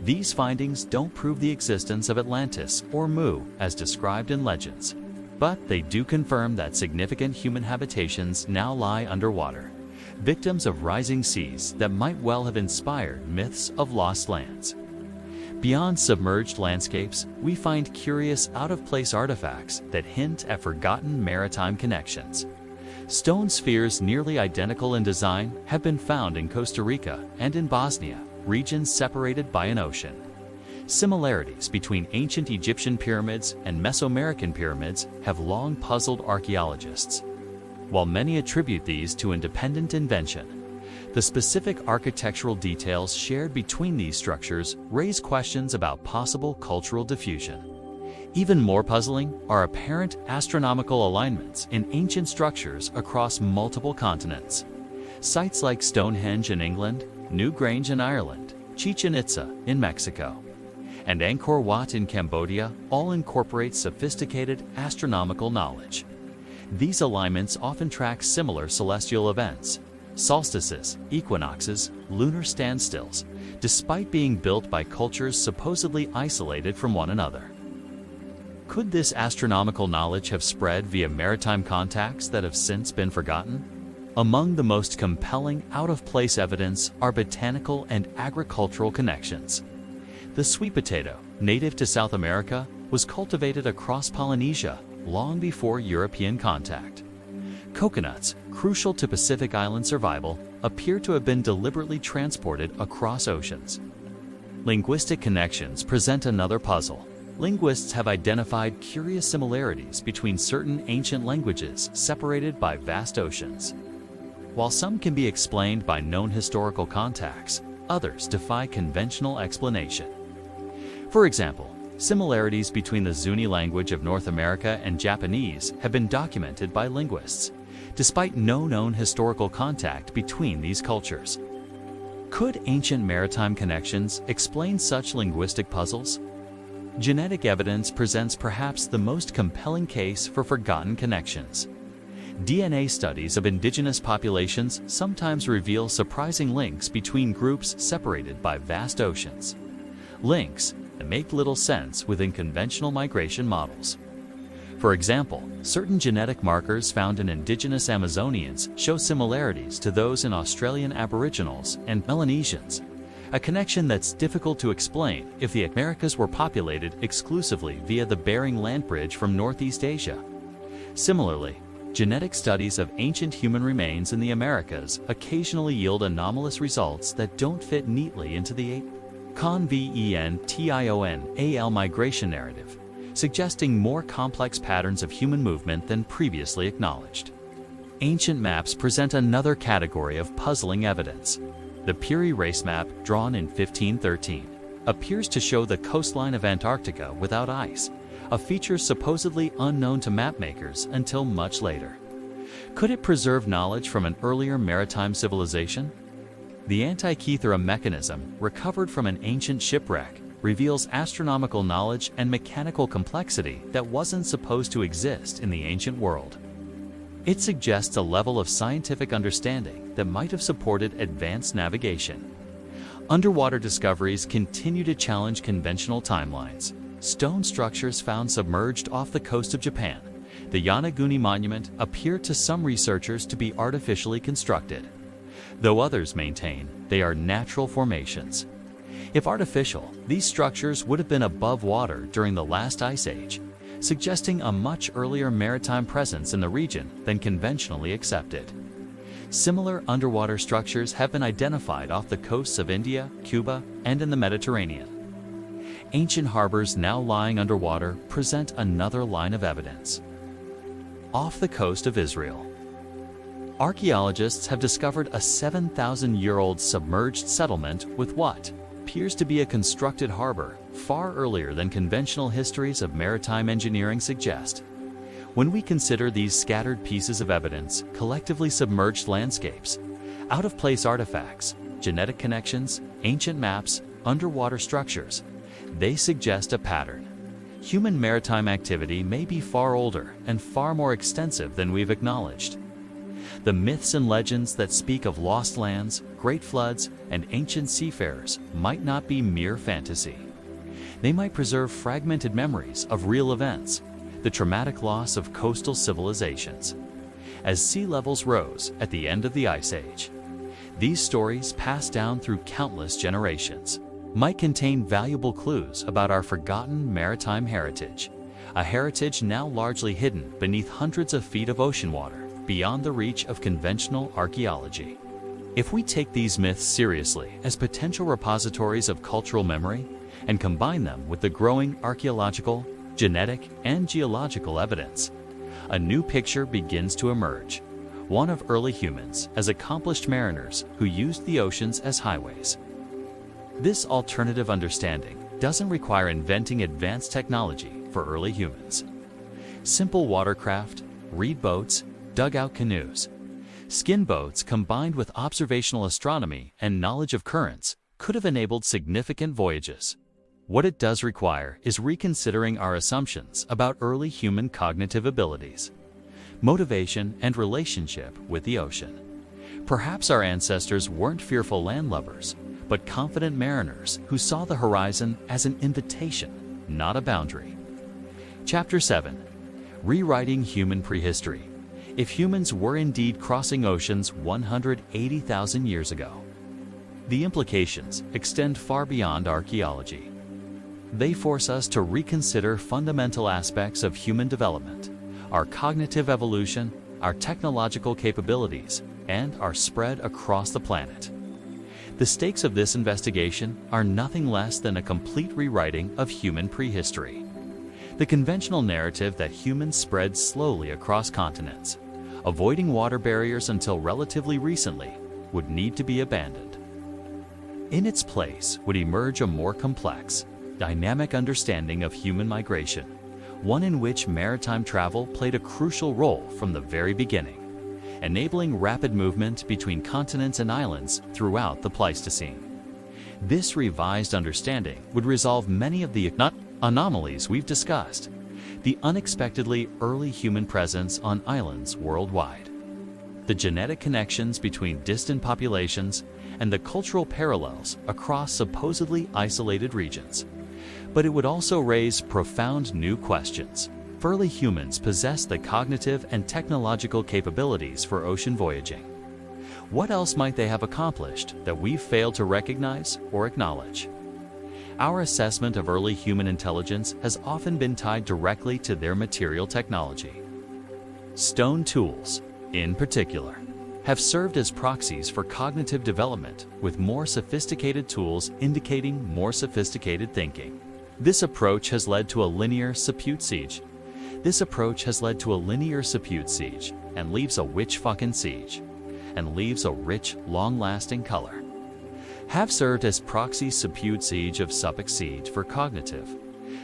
These findings don't prove the existence of Atlantis or Mu as described in legends, but they do confirm that significant human habitations now lie underwater, victims of rising seas that might well have inspired myths of lost lands. Beyond submerged landscapes, we find curious out-of-place artifacts that hint at forgotten maritime connections. Stone spheres nearly identical in design have been found in Costa Rica and in Bosnia, regions separated by an ocean. Similarities between ancient Egyptian pyramids and Mesoamerican pyramids have long puzzled archaeologists. While many attribute these to independent invention, the specific architectural details shared between these structures raise questions about possible cultural diffusion. Even more puzzling are apparent astronomical alignments in ancient structures across multiple continents. Sites like Stonehenge in England, Newgrange in Ireland, Chichen Itza in Mexico, and Angkor Wat in Cambodia all incorporate sophisticated astronomical knowledge. These alignments often track similar celestial events, solstices, equinoxes, lunar standstills, despite being built by cultures supposedly isolated from one another. Could this astronomical knowledge have spread via maritime contacts that have since been forgotten? Among the most compelling out-of-place evidence are botanical and agricultural connections. The sweet potato, native to South America, was cultivated across Polynesia long before European contact. Coconuts, crucial to Pacific Island survival, appear to have been deliberately transported across oceans. Linguistic connections present another puzzle. Linguists have identified curious similarities between certain ancient languages separated by vast oceans. While some can be explained by known historical contacts, others defy conventional explanation. For example, similarities between the Zuni language of North America and Japanese have been documented by linguists, despite no known historical contact between these cultures. Could ancient maritime connections explain such linguistic puzzles? Genetic evidence presents perhaps the most compelling case for forgotten connections. DNA studies of indigenous populations sometimes reveal surprising links between groups separated by vast oceans. Links that make little sense within conventional migration models. For example, certain genetic markers found in indigenous Amazonians show similarities to those in Australian Aboriginals and Melanesians, a connection that's difficult to explain if the Americas were populated exclusively via the Bering Land Bridge from Northeast Asia. Similarly, genetic studies of ancient human remains in the Americas occasionally yield anomalous results that don't fit neatly into the conventional migration narrative, suggesting more complex patterns of human movement than previously acknowledged. Ancient maps present another category of puzzling evidence. The Peary race map, drawn in 1513, appears to show the coastline of Antarctica without ice, a feature supposedly unknown to mapmakers until much later. Could it preserve knowledge from an earlier maritime civilization? The Antikythera mechanism, recovered from an ancient shipwreck, reveals astronomical knowledge and mechanical complexity that wasn't supposed to exist in the ancient world. It suggests a level of scientific understanding that might have supported advanced navigation. Underwater discoveries continue to challenge conventional timelines. Stone structures found submerged off the coast of Japan, the Yonaguni Monument, appear to some researchers to be artificially constructed, though others maintain they are natural formations. If artificial, these structures would have been above water during the last ice age, suggesting a much earlier maritime presence in the region than conventionally accepted. Similar underwater structures have been identified off the coasts of India, Cuba, and in the Mediterranean. Ancient harbors now lying underwater present another line of evidence. Off the coast of Israel, archaeologists have discovered a 7,000-year-old submerged settlement with what appears to be a constructed harbor far earlier than conventional histories of maritime engineering suggest. When we consider these scattered pieces of evidence, collectively submerged landscapes, out-of-place artifacts, genetic connections, ancient maps, underwater structures, they suggest a pattern. Human maritime activity may be far older and far more extensive than we've acknowledged. The myths and legends that speak of lost lands, great floods, and ancient seafarers might not be mere fantasy. They might preserve fragmented memories of real events, the traumatic loss of coastal civilizations. As sea levels rose at the end of the Ice Age, these stories, passed down through countless generations, might contain valuable clues about our forgotten maritime heritage, a heritage now largely hidden beneath hundreds of feet of ocean water, beyond the reach of conventional archaeology. If we take these myths seriously as potential repositories of cultural memory and combine them with the growing archaeological, genetic, and geological evidence, a new picture begins to emerge, one of early humans as accomplished mariners who used the oceans as highways. This alternative understanding doesn't require inventing advanced technology for early humans. Simple watercraft, reed boats, dugout canoes, skin boats combined with observational astronomy and knowledge of currents could have enabled significant voyages. What it does require is reconsidering our assumptions about early human cognitive abilities, motivation, and relationship with the ocean. Perhaps our ancestors weren't fearful landlubbers, but confident mariners who saw the horizon as an invitation, not a boundary. Chapter 7. Rewriting Human Prehistory. If humans were indeed crossing oceans 180,000 years ago. The implications extend far beyond archaeology. They force us to reconsider fundamental aspects of human development, our cognitive evolution, our technological capabilities, and our spread across the planet. The stakes of this investigation are nothing less than a complete rewriting of human prehistory. The conventional narrative that humans spread slowly across continents, avoiding water barriers until relatively recently, would need to be abandoned. In its place would emerge a more complex, dynamic understanding of human migration, one in which maritime travel played a crucial role from the very beginning, enabling rapid movement between continents and islands throughout the Pleistocene. This revised understanding would resolve many of the anomalies we've discussed, the unexpectedly early human presence on islands worldwide, the genetic connections between distant populations, and the cultural parallels across supposedly isolated regions. But it would also raise profound new questions. If early humans possessed the cognitive and technological capabilities for ocean voyaging, what else might they have accomplished that we've failed to recognize or acknowledge? Our assessment of early human intelligence has often been tied directly to their material technology. Stone tools, in particular, have served as proxies for cognitive development, with more sophisticated tools indicating more sophisticated thinking. This approach has led to a linear Sapute siege. And leaves a witch fucking siege. And leaves a rich, long-lasting color. Have served as proxy Sapute siege of Suffolk siege for cognitive.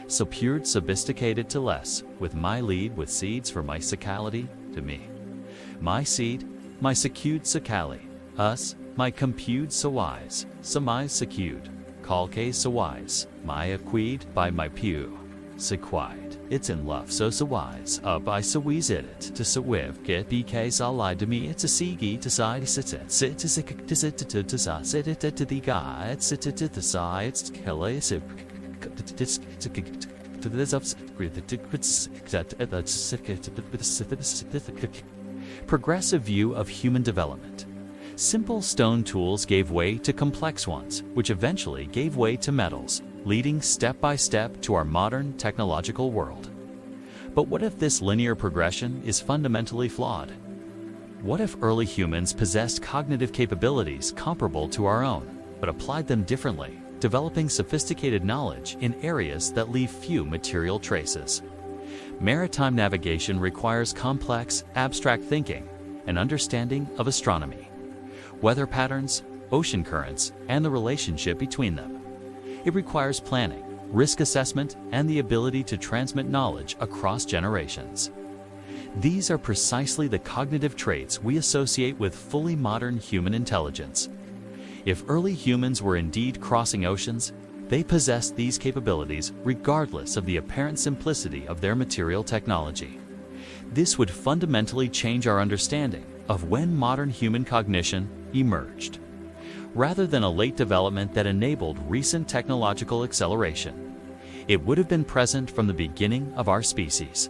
Sapute sophisticated to less, with my lead with seeds for my sacality to me. My seed, my secued sacali, us, my compute so wise, semi secued, calque so wise, my acquid by my pew, sequide, it's in love so wise, by so wheeze it, to so wiv, get bk so lied to me, it's a seegi to side, sit to sick to sit to sa, sit it to the guy, sit to the side, it's kill it, to this up, progressive view of human development. Simple stone tools gave way to complex ones, which eventually gave way to metals, leading step by step to our modern technological world. But what if this linear progression is fundamentally flawed? What if early humans possessed cognitive capabilities comparable to our own, but applied them differently, developing sophisticated knowledge in areas that leave few material traces? Maritime navigation requires complex, abstract thinking and understanding of astronomy, weather patterns, ocean currents, and the relationship between them. It requires planning, risk assessment, and the ability to transmit knowledge across generations. These are precisely the cognitive traits we associate with fully modern human intelligence. If early humans were indeed crossing oceans, they possessed these capabilities regardless of the apparent simplicity of their material technology. This would fundamentally change our understanding of when modern human cognition emerged. Rather than a late development that enabled recent technological acceleration, it would have been present from the beginning of our species.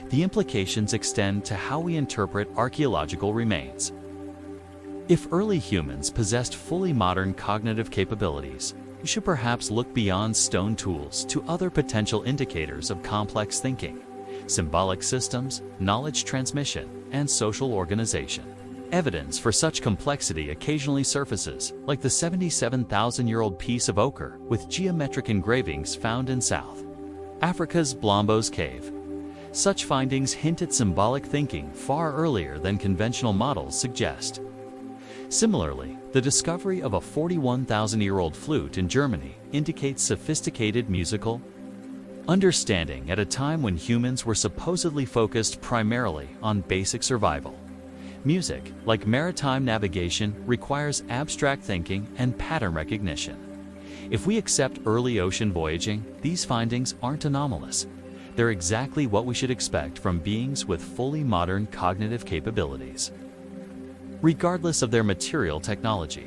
The implications extend to how we interpret archaeological remains. If early humans possessed fully modern cognitive capabilities, we should perhaps look beyond stone tools to other potential indicators of complex thinking, symbolic systems, knowledge transmission, and social organization. Evidence for such complexity occasionally surfaces, like the 77,000-year-old piece of ochre with geometric engravings found in South Africa's Blombos Cave. Such findings hint at symbolic thinking far earlier than conventional models suggest. Similarly, the discovery of a 41,000-year-old flute in Germany indicates sophisticated musical understanding at a time when humans were supposedly focused primarily on basic survival. Music, like maritime navigation, requires abstract thinking and pattern recognition. If we accept early ocean voyaging, these findings aren't anomalous. They're exactly what we should expect from beings with fully modern cognitive capabilities. regardless of their material technology.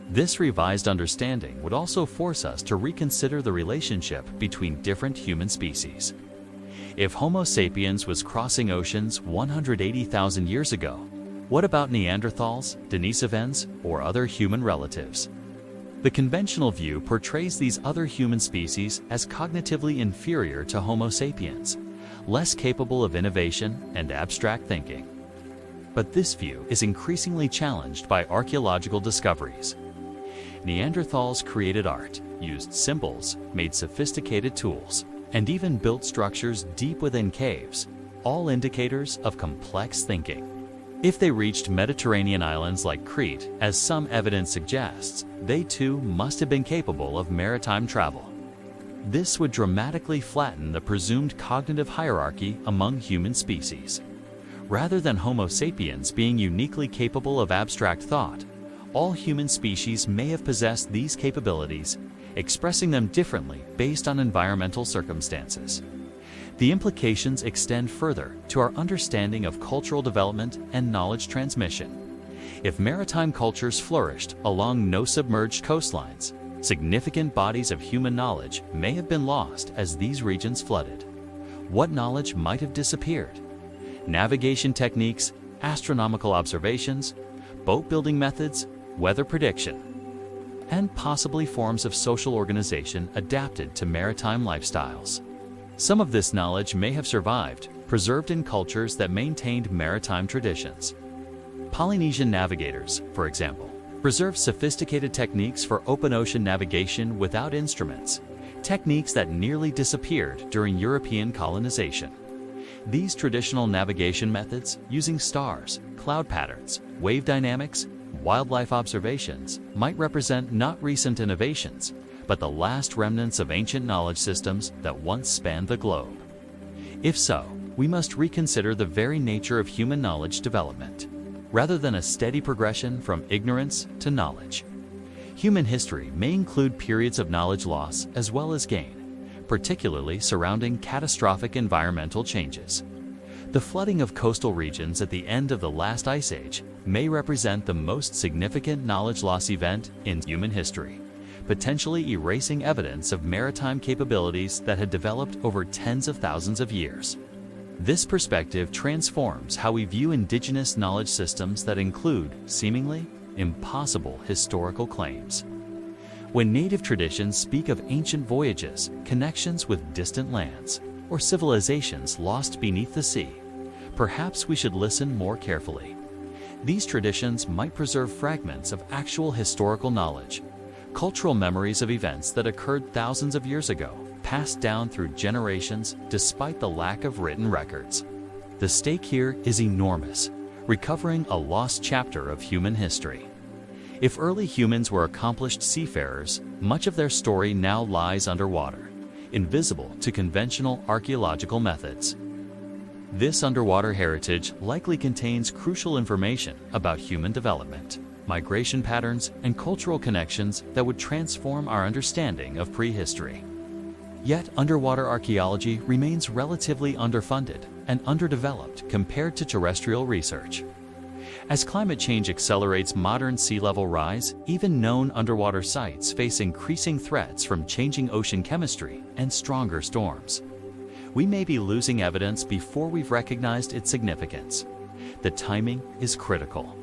This revised understanding would also force us to reconsider the relationship between different human species. If Homo sapiens was crossing oceans 180,000 years ago, what about Neanderthals, Denisovans, or other human relatives? The conventional view portrays these other human species as cognitively inferior to Homo sapiens, less capable of innovation and abstract thinking. But this view is increasingly challenged by archaeological discoveries. Neanderthals created art, used symbols, made sophisticated tools, and even built structures deep within caves, all indicators of complex thinking. If they reached Mediterranean islands like Crete, as some evidence suggests, they too must have been capable of maritime travel. This would dramatically flatten the presumed cognitive hierarchy among human species. Rather than Homo sapiens being uniquely capable of abstract thought, all human species may have possessed these capabilities, expressing them differently based on environmental circumstances. The implications extend further to our understanding of cultural development and knowledge transmission. If maritime cultures flourished along no-submerged coastlines, significant bodies of human knowledge may have been lost as these regions flooded. What knowledge might have disappeared? Navigation techniques, astronomical observations, boat-building methods, weather prediction, and possibly forms of social organization adapted to maritime lifestyles. Some of this knowledge may have survived, preserved in cultures that maintained maritime traditions. Polynesian navigators, for example, preserved sophisticated techniques for open ocean navigation without instruments, techniques that nearly disappeared during European colonization. These traditional navigation methods, using stars, cloud patterns, wave dynamics, wildlife observations, might represent not recent innovations, but the last remnants of ancient knowledge systems that once spanned the globe. If so, we must reconsider the very nature of human knowledge development, rather than a steady progression from ignorance to knowledge. Human history may include periods of knowledge loss as well as gain, particularly surrounding catastrophic environmental changes. The flooding of coastal regions at the end of the last ice age may represent the most significant knowledge loss event in human history, potentially erasing evidence of maritime capabilities that had developed over tens of thousands of years. This perspective transforms how we view indigenous knowledge systems that include seemingly impossible historical claims. When native traditions speak of ancient voyages, connections with distant lands, or civilizations lost beneath the sea, perhaps we should listen more carefully. These traditions might preserve fragments of actual historical knowledge, cultural memories of events that occurred thousands of years ago, passed down through generations despite the lack of written records. The stake here is enormous, recovering a lost chapter of human history. If early humans were accomplished seafarers, much of their story now lies underwater, invisible to conventional archaeological methods. This underwater heritage likely contains crucial information about human development, migration patterns, and cultural connections that would transform our understanding of prehistory. Yet underwater archaeology remains relatively underfunded and underdeveloped compared to terrestrial research. As climate change accelerates modern sea level rise, even known underwater sites face increasing threats from changing ocean chemistry and stronger storms. We may be losing evidence before we've recognized its significance. The timing is critical.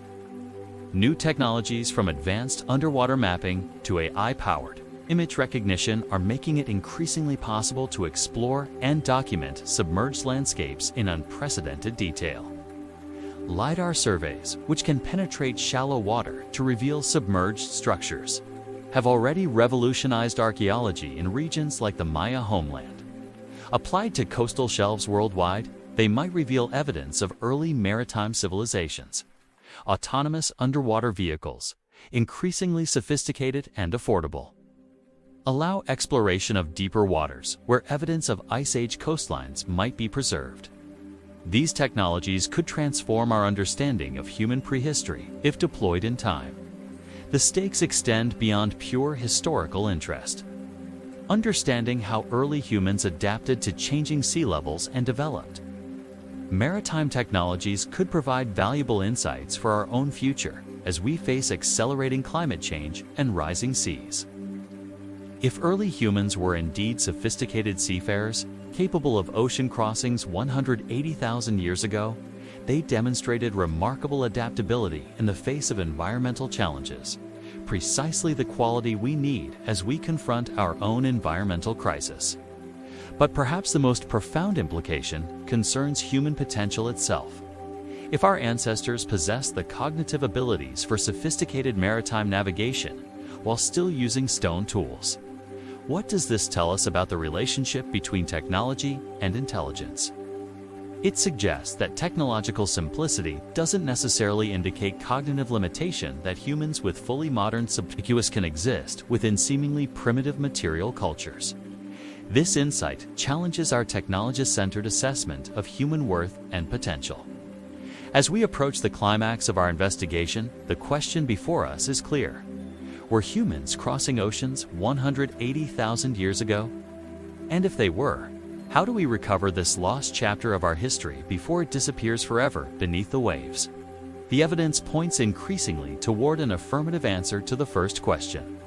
New technologies, from advanced underwater mapping to AI-powered image recognition, are making it increasingly possible to explore and document submerged landscapes in unprecedented detail. LiDAR surveys, which can penetrate shallow water to reveal submerged structures, have already revolutionized archaeology in regions like the Maya homeland. Applied to coastal shelves worldwide, they might reveal evidence of early maritime civilizations. Autonomous underwater vehicles, increasingly sophisticated and affordable, allow exploration of deeper waters where evidence of Ice Age coastlines might be preserved. These technologies could transform our understanding of human prehistory if deployed in time. The stakes extend beyond pure historical interest. Understanding how early humans adapted to changing sea levels and developed maritime technologies could provide valuable insights for our own future as we face accelerating climate change and rising seas. If early humans were indeed sophisticated seafarers, capable of ocean crossings 180,000 years ago, they demonstrated remarkable adaptability in the face of environmental challenges, precisely the quality we need as we confront our own environmental crisis. But perhaps the most profound implication concerns human potential itself. If our ancestors possessed the cognitive abilities for sophisticated maritime navigation while still using stone tools, what does this tell us about the relationship between technology and intelligence? It suggests that technological simplicity doesn't necessarily indicate cognitive limitation, that humans with fully modern subjectives can exist within seemingly primitive material cultures. This insight challenges our technology-centered assessment of human worth and potential. As we approach the climax of our investigation, the question before us is clear. Were humans crossing oceans 180,000 years ago? And if they were, how do we recover this lost chapter of our history before it disappears forever beneath the waves? The evidence points increasingly toward an affirmative answer to the first question.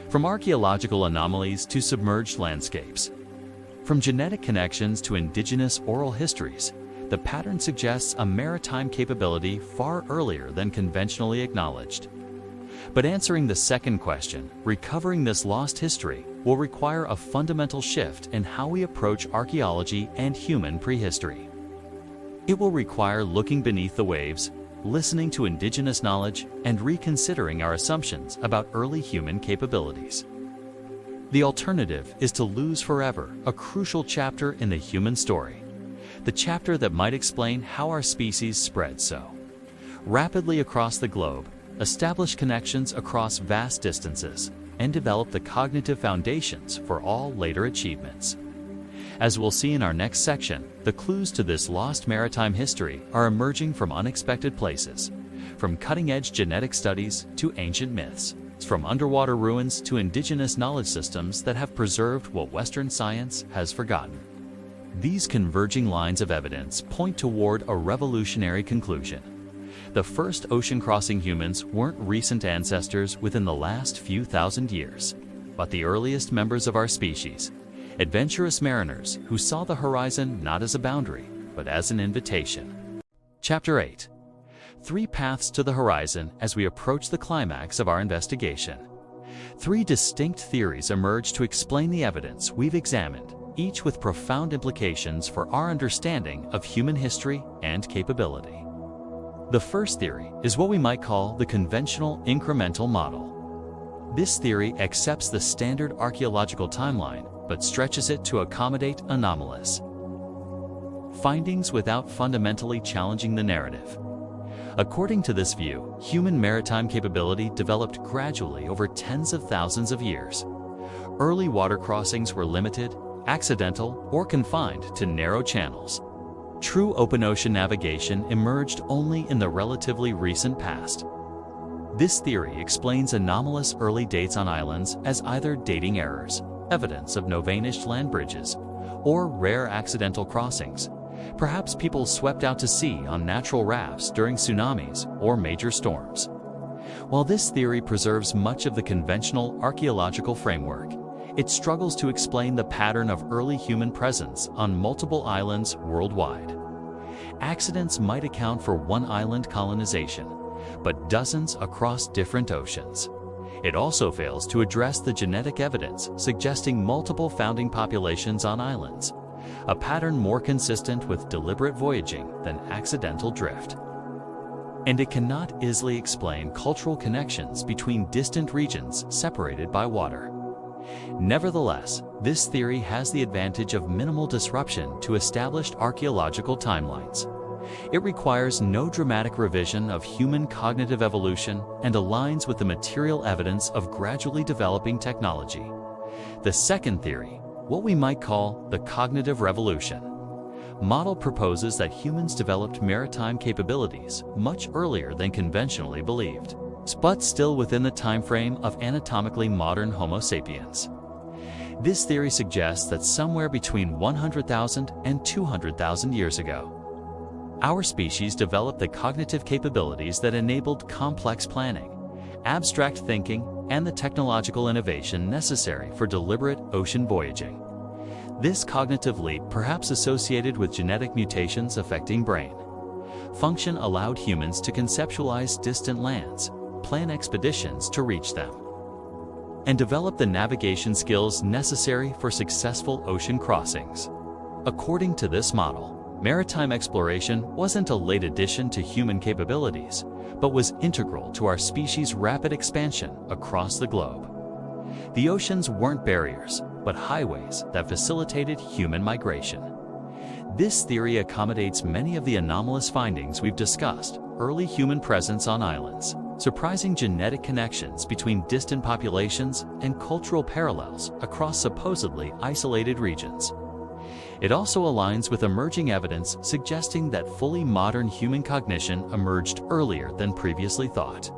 From archaeological anomalies to submerged landscapes, from genetic connections to indigenous oral histories, the pattern suggests a maritime capability far earlier than conventionally acknowledged. But answering the second question, recovering this lost history, will require a fundamental shift in how we approach archaeology and human prehistory. It will require looking beneath the waves, listening to indigenous knowledge, and reconsidering our assumptions about early human capabilities. The alternative is to lose forever a crucial chapter in the human story, the chapter that might explain how our species spread so rapidly across the globe, establish connections across vast distances, and develop the cognitive foundations for all later achievements. As we'll see in our next section, the clues to this lost maritime history are emerging from unexpected places, from cutting-edge genetic studies to ancient myths, from underwater ruins to indigenous knowledge systems that have preserved what Western science has forgotten. These converging lines of evidence point toward a revolutionary conclusion. The first ocean-crossing humans weren't recent ancestors within the last few thousand years, but the earliest members of our species, adventurous mariners who saw the horizon not as a boundary, but as an invitation. Chapter 8. 3 paths to the horizon as we approach the climax of our investigation. 3 distinct theories emerge to explain the evidence we've examined, each with profound implications for our understanding of human history and capability. The first theory is what we might call the conventional incremental model. This theory accepts the standard archaeological timeline, but stretches it to accommodate anomalous findings without fundamentally challenging the narrative. According to this view, human maritime capability developed gradually over tens of thousands of years. Early water crossings were limited, accidental, or confined to narrow channels. True open ocean navigation emerged only in the relatively recent past. This theory explains anomalous early dates on islands as either dating errors, evidence of no-vanished land bridges, or rare accidental crossings. Perhaps people swept out to sea on natural rafts during tsunamis or major storms. While this theory preserves much of the conventional archaeological framework, it struggles to explain the pattern of early human presence on multiple islands worldwide. Accidents might account for one island colonization, but dozens across different oceans. It also fails to address the genetic evidence suggesting multiple founding populations on islands, a pattern more consistent with deliberate voyaging than accidental drift. And it cannot easily explain cultural connections between distant regions separated by water. Nevertheless, this theory has the advantage of minimal disruption to established archaeological timelines. It requires no dramatic revision of human cognitive evolution and aligns with the material evidence of gradually developing technology. The second theory, what we might call the cognitive revolution model, proposes that humans developed maritime capabilities much earlier than conventionally believed, but still within the time frame of anatomically modern Homo sapiens. This theory suggests that somewhere between 100,000 and 200,000 years ago, our species developed the cognitive capabilities that enabled complex planning, abstract thinking, and the technological innovation necessary for deliberate ocean voyaging. This cognitive leap, perhaps associated with genetic mutations affecting brain function, allowed humans to conceptualize distant lands, plan expeditions to reach them, and develop the navigation skills necessary for successful ocean crossings. According to this model, maritime exploration wasn't a late addition to human capabilities, but was integral to our species' rapid expansion across the globe. The oceans weren't barriers, but highways that facilitated human migration. This theory accommodates many of the anomalous findings we've discussed: early human presence on islands, surprising genetic connections between distant populations, and cultural parallels across supposedly isolated regions. It also aligns with emerging evidence suggesting that fully modern human cognition emerged earlier than previously thought.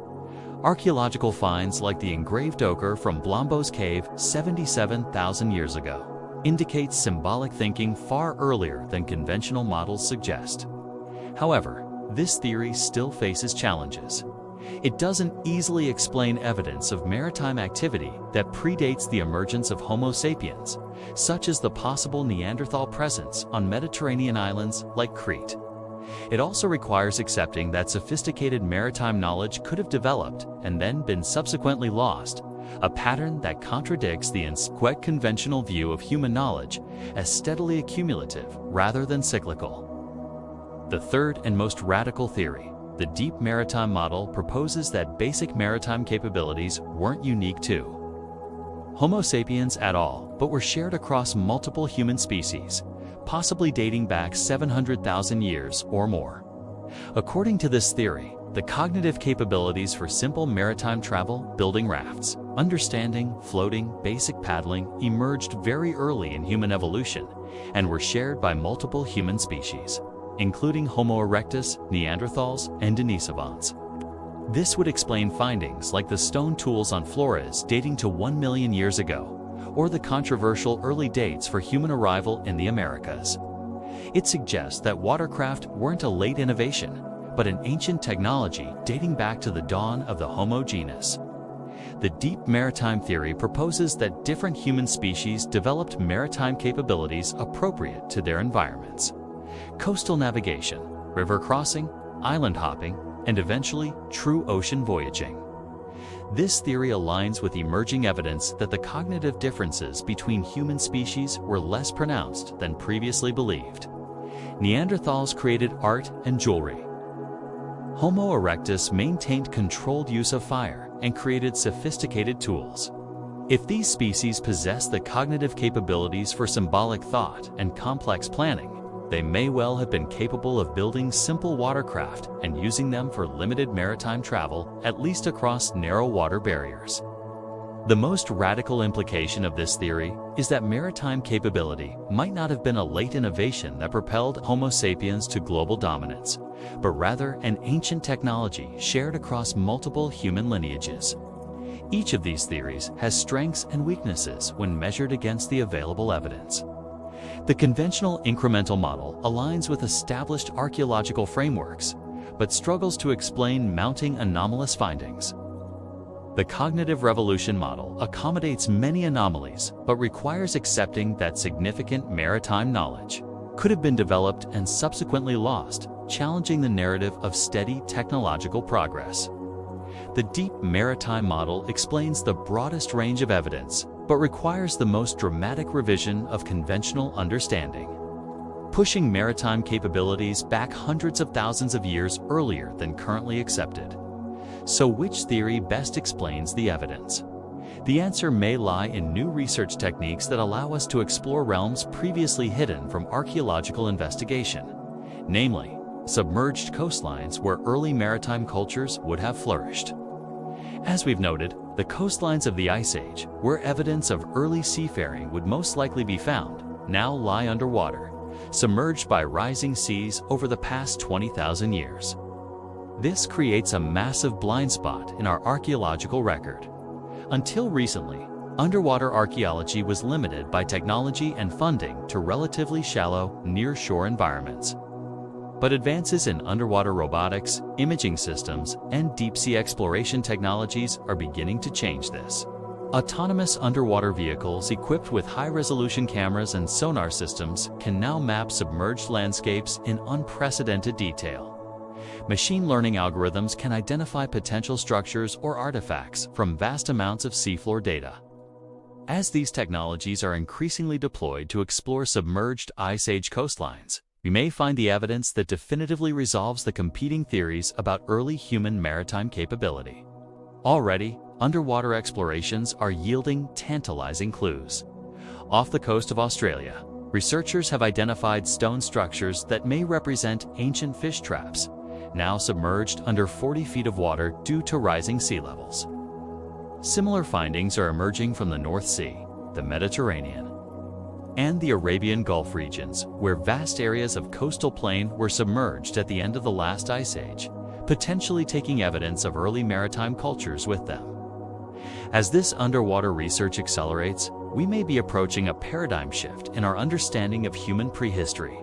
Archaeological finds like the engraved ochre from Blombo's cave 77,000 years ago indicate symbolic thinking far earlier than conventional models suggest. However, this theory still faces challenges. It doesn't easily explain evidence of maritime activity that predates the emergence of Homo sapiens, such as the possible Neanderthal presence on Mediterranean islands like Crete. It also requires accepting that sophisticated maritime knowledge could have developed and then been subsequently lost, a pattern that contradicts the quite conventional view of human knowledge as steadily accumulative rather than cyclical. The third and most radical theory, the deep maritime model, proposes that basic maritime capabilities weren't unique to Homo sapiens at all, but were shared across multiple human species, possibly dating back 700,000 years or more. According to this theory, the cognitive capabilities for simple maritime travel, building rafts, understanding, floating, basic paddling, emerged very early in human evolution and were shared by multiple human species, including Homo erectus, Neanderthals, and Denisovans. This would explain findings like the stone tools on Flores dating to 1 million years ago, or the controversial early dates for human arrival in the Americas. It suggests that watercraft weren't a late innovation, but an ancient technology dating back to the dawn of the Homo genus. The deep maritime theory proposes that different human species developed maritime capabilities appropriate to their environments: coastal navigation, river crossing, island hopping, and eventually true ocean voyaging. This theory aligns with emerging evidence that the cognitive differences between human species were less pronounced than previously believed. Neanderthals created art and jewelry. Homo erectus maintained controlled use of fire and created sophisticated tools. If these species possess the cognitive capabilities for symbolic thought and complex planning, they may well have been capable of building simple watercraft and using them for limited maritime travel, at least across narrow water barriers. The most radical implication of this theory is that maritime capability might not have been a late innovation that propelled Homo sapiens to global dominance, but rather an ancient technology shared across multiple human lineages. Each of these theories has strengths and weaknesses when measured against the available evidence. The conventional incremental model aligns with established archaeological frameworks, but struggles to explain mounting anomalous findings. The cognitive revolution model accommodates many anomalies, but requires accepting that significant maritime knowledge could have been developed and subsequently lost, challenging the narrative of steady technological progress. The deep maritime model explains the broadest range of evidence, but requires the most dramatic revision of conventional understanding, pushing maritime capabilities back hundreds of thousands of years earlier than currently accepted. So which theory best explains the evidence? The answer may lie in new research techniques that allow us to explore realms previously hidden from archaeological investigation, namely, submerged coastlines where early maritime cultures would have flourished. As we've noted, the coastlines of the Ice Age, where evidence of early seafaring would most likely be found, now lie underwater, submerged by rising seas over the past 20,000 years. This creates a massive blind spot in our archaeological record. Until recently, underwater archaeology was limited by technology and funding to relatively shallow, near-shore environments. but advances in underwater robotics, imaging systems, and deep-sea exploration technologies are beginning to change this. Autonomous underwater vehicles equipped with high-resolution cameras and sonar systems can now map submerged landscapes in unprecedented detail. Machine learning algorithms can identify potential structures or artifacts from vast amounts of seafloor data. As these technologies are increasingly deployed to explore submerged ice age coastlines, we may find the evidence that definitively resolves the competing theories about early human maritime capability. Already, underwater explorations are yielding tantalizing clues. Off the coast of Australia, researchers have identified stone structures that may represent ancient fish traps, now submerged under 40 feet of water due to rising sea levels. Similar findings are emerging from the North Sea, the Mediterranean, and the Arabian Gulf regions, where vast areas of coastal plain were submerged at the end of the last ice age, potentially taking evidence of early maritime cultures with them. As this underwater research accelerates, we may be approaching a paradigm shift in our understanding of human prehistory,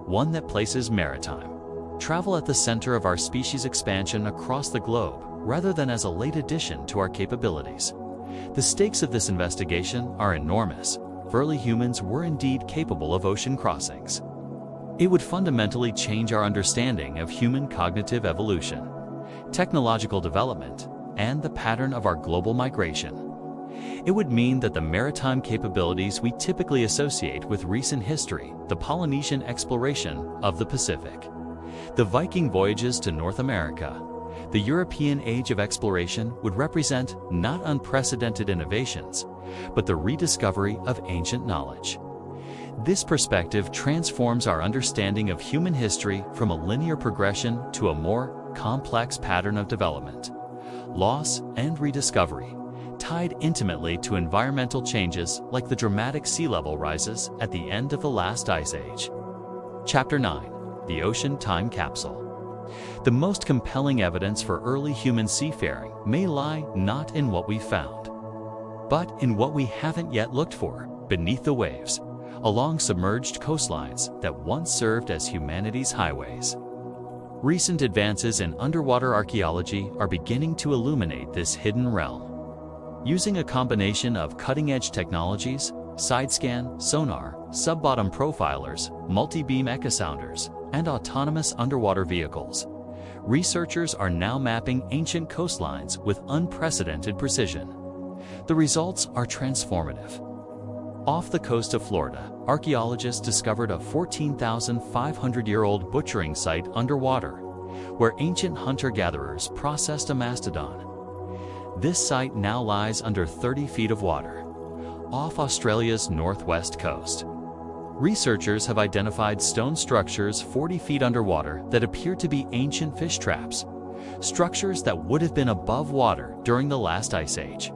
one that places maritime travel at the center of our species' expansion across the globe, rather than as a late addition to our capabilities. The stakes of this investigation are enormous. Early humans were indeed capable of ocean crossings. It would fundamentally change our understanding of human cognitive evolution, technological development, and the pattern of our global migration. It would mean that the maritime capabilities we typically associate with recent history, the Polynesian exploration of the Pacific, the Viking voyages to North America, the European age of exploration would represent not unprecedented innovations, but the rediscovery of ancient knowledge. This perspective transforms our understanding of human history from a linear progression to a more complex pattern of development, loss, and rediscovery, tied intimately to environmental changes like the dramatic sea level rises at the end of the last ice age. Chapter 9. The Ocean Time Capsule. The most compelling evidence for early human seafaring may lie not in what we found, but in what we haven't yet looked for beneath the waves, along submerged coastlines that once served as humanity's highways. Recent advances in underwater archaeology are beginning to illuminate this hidden realm. Using a combination of cutting-edge technologies, side-scan, sonar, sub-bottom profilers, multi-beam echosounders, and autonomous underwater vehicles, researchers are now mapping ancient coastlines with unprecedented precision. The results are transformative. Off the coast of Florida, archaeologists discovered a 14,500-year-old butchering site underwater, where ancient hunter-gatherers processed a mastodon. This site now lies under 30 feet of water, off Australia's northwest coast. Researchers have identified stone structures 40 feet underwater that appear to be ancient fish traps, structures that would have been above water during the last ice age.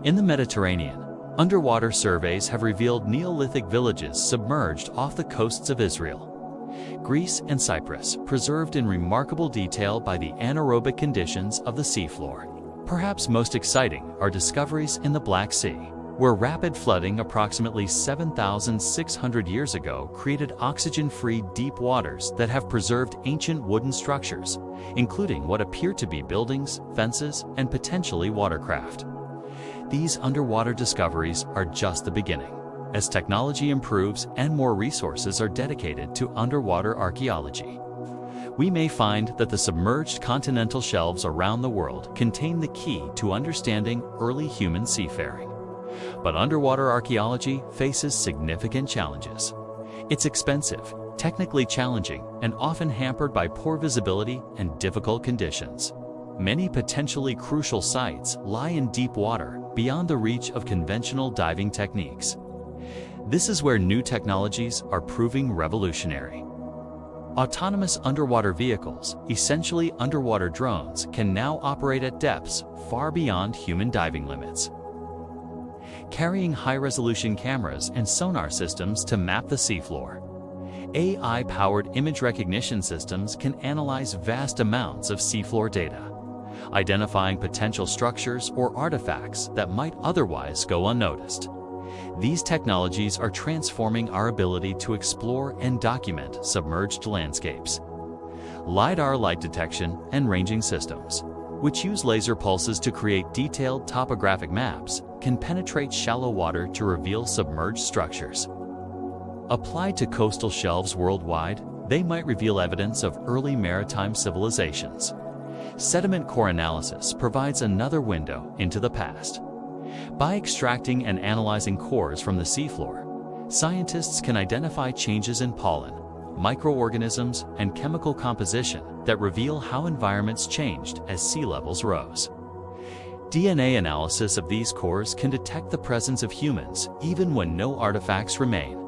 In the Mediterranean, underwater surveys have revealed Neolithic villages submerged off the coasts of Israel, Greece, and Cyprus, preserved in remarkable detail by the anaerobic conditions of the seafloor. Perhaps most exciting are discoveries in the Black Sea, where rapid flooding approximately 7,600 years ago created oxygen-free deep waters that have preserved ancient wooden structures, including what appear to be buildings, fences, and potentially watercraft. These underwater discoveries are just the beginning. As technology improves and more resources are dedicated to underwater archaeology, we may find that the submerged continental shelves around the world contain the key to understanding early human seafaring. But underwater archaeology faces significant challenges. It's expensive, technically challenging, and often hampered by poor visibility and difficult conditions. Many potentially crucial sites lie in deep water, beyond the reach of conventional diving techniques. This is where new technologies are proving revolutionary. Autonomous underwater vehicles, essentially underwater drones, can now operate at depths far beyond human diving limits, carrying high-resolution cameras and sonar systems to map the seafloor. AI-powered image recognition systems can analyze vast amounts of seafloor data, identifying potential structures or artifacts that might otherwise go unnoticed. These technologies are transforming our ability to explore and document submerged landscapes. LiDAR light detection and ranging systems, which use laser pulses to create detailed topographic maps, can penetrate shallow water to reveal submerged structures. Applied to coastal shelves worldwide, they might reveal evidence of early maritime civilizations. Sediment core analysis provides another window into the past. By extracting and analyzing cores from the seafloor, scientists can identify changes in pollen, microorganisms, and chemical composition that reveal how environments changed as sea levels rose. DNA analysis of these cores can detect the presence of humans even when no artifacts remain.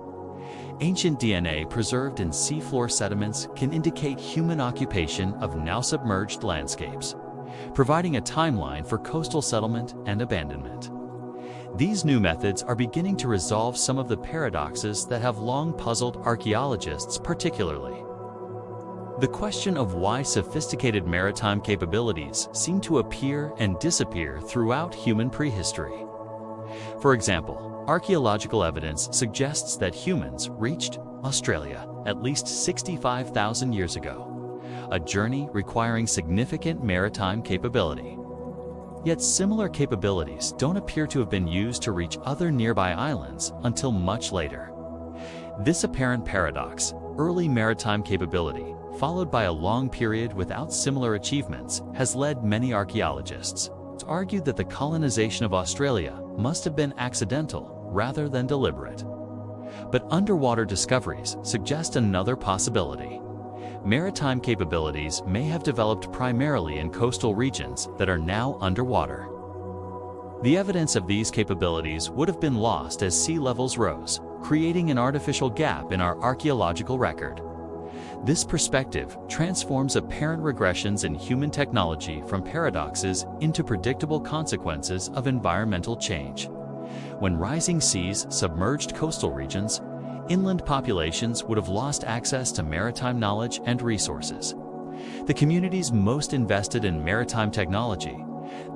Ancient DNA preserved in seafloor sediments can indicate human occupation of now submerged landscapes, providing a timeline for coastal settlement and abandonment. These new methods are beginning to resolve some of the paradoxes that have long puzzled archaeologists particularly. The question of why sophisticated maritime capabilities seem to appear and disappear throughout human prehistory. For example, archaeological evidence suggests that humans reached Australia at least 65,000 years ago, a journey requiring significant maritime capability. Yet similar capabilities don't appear to have been used to reach other nearby islands until much later. This apparent paradox, early maritime capability, followed by a long period without similar achievements, has led many archaeologists to argue that the colonization of Australia must have been accidental rather than deliberate. But underwater discoveries suggest another possibility. Maritime capabilities may have developed primarily in coastal regions that are now underwater. The evidence of these capabilities would have been lost as sea levels rose, creating an artificial gap in our archaeological record. This perspective transforms apparent regressions in human technology from paradoxes into predictable consequences of environmental change. When rising seas submerged coastal regions, inland populations would have lost access to maritime knowledge and resources. The communities most invested in maritime technology,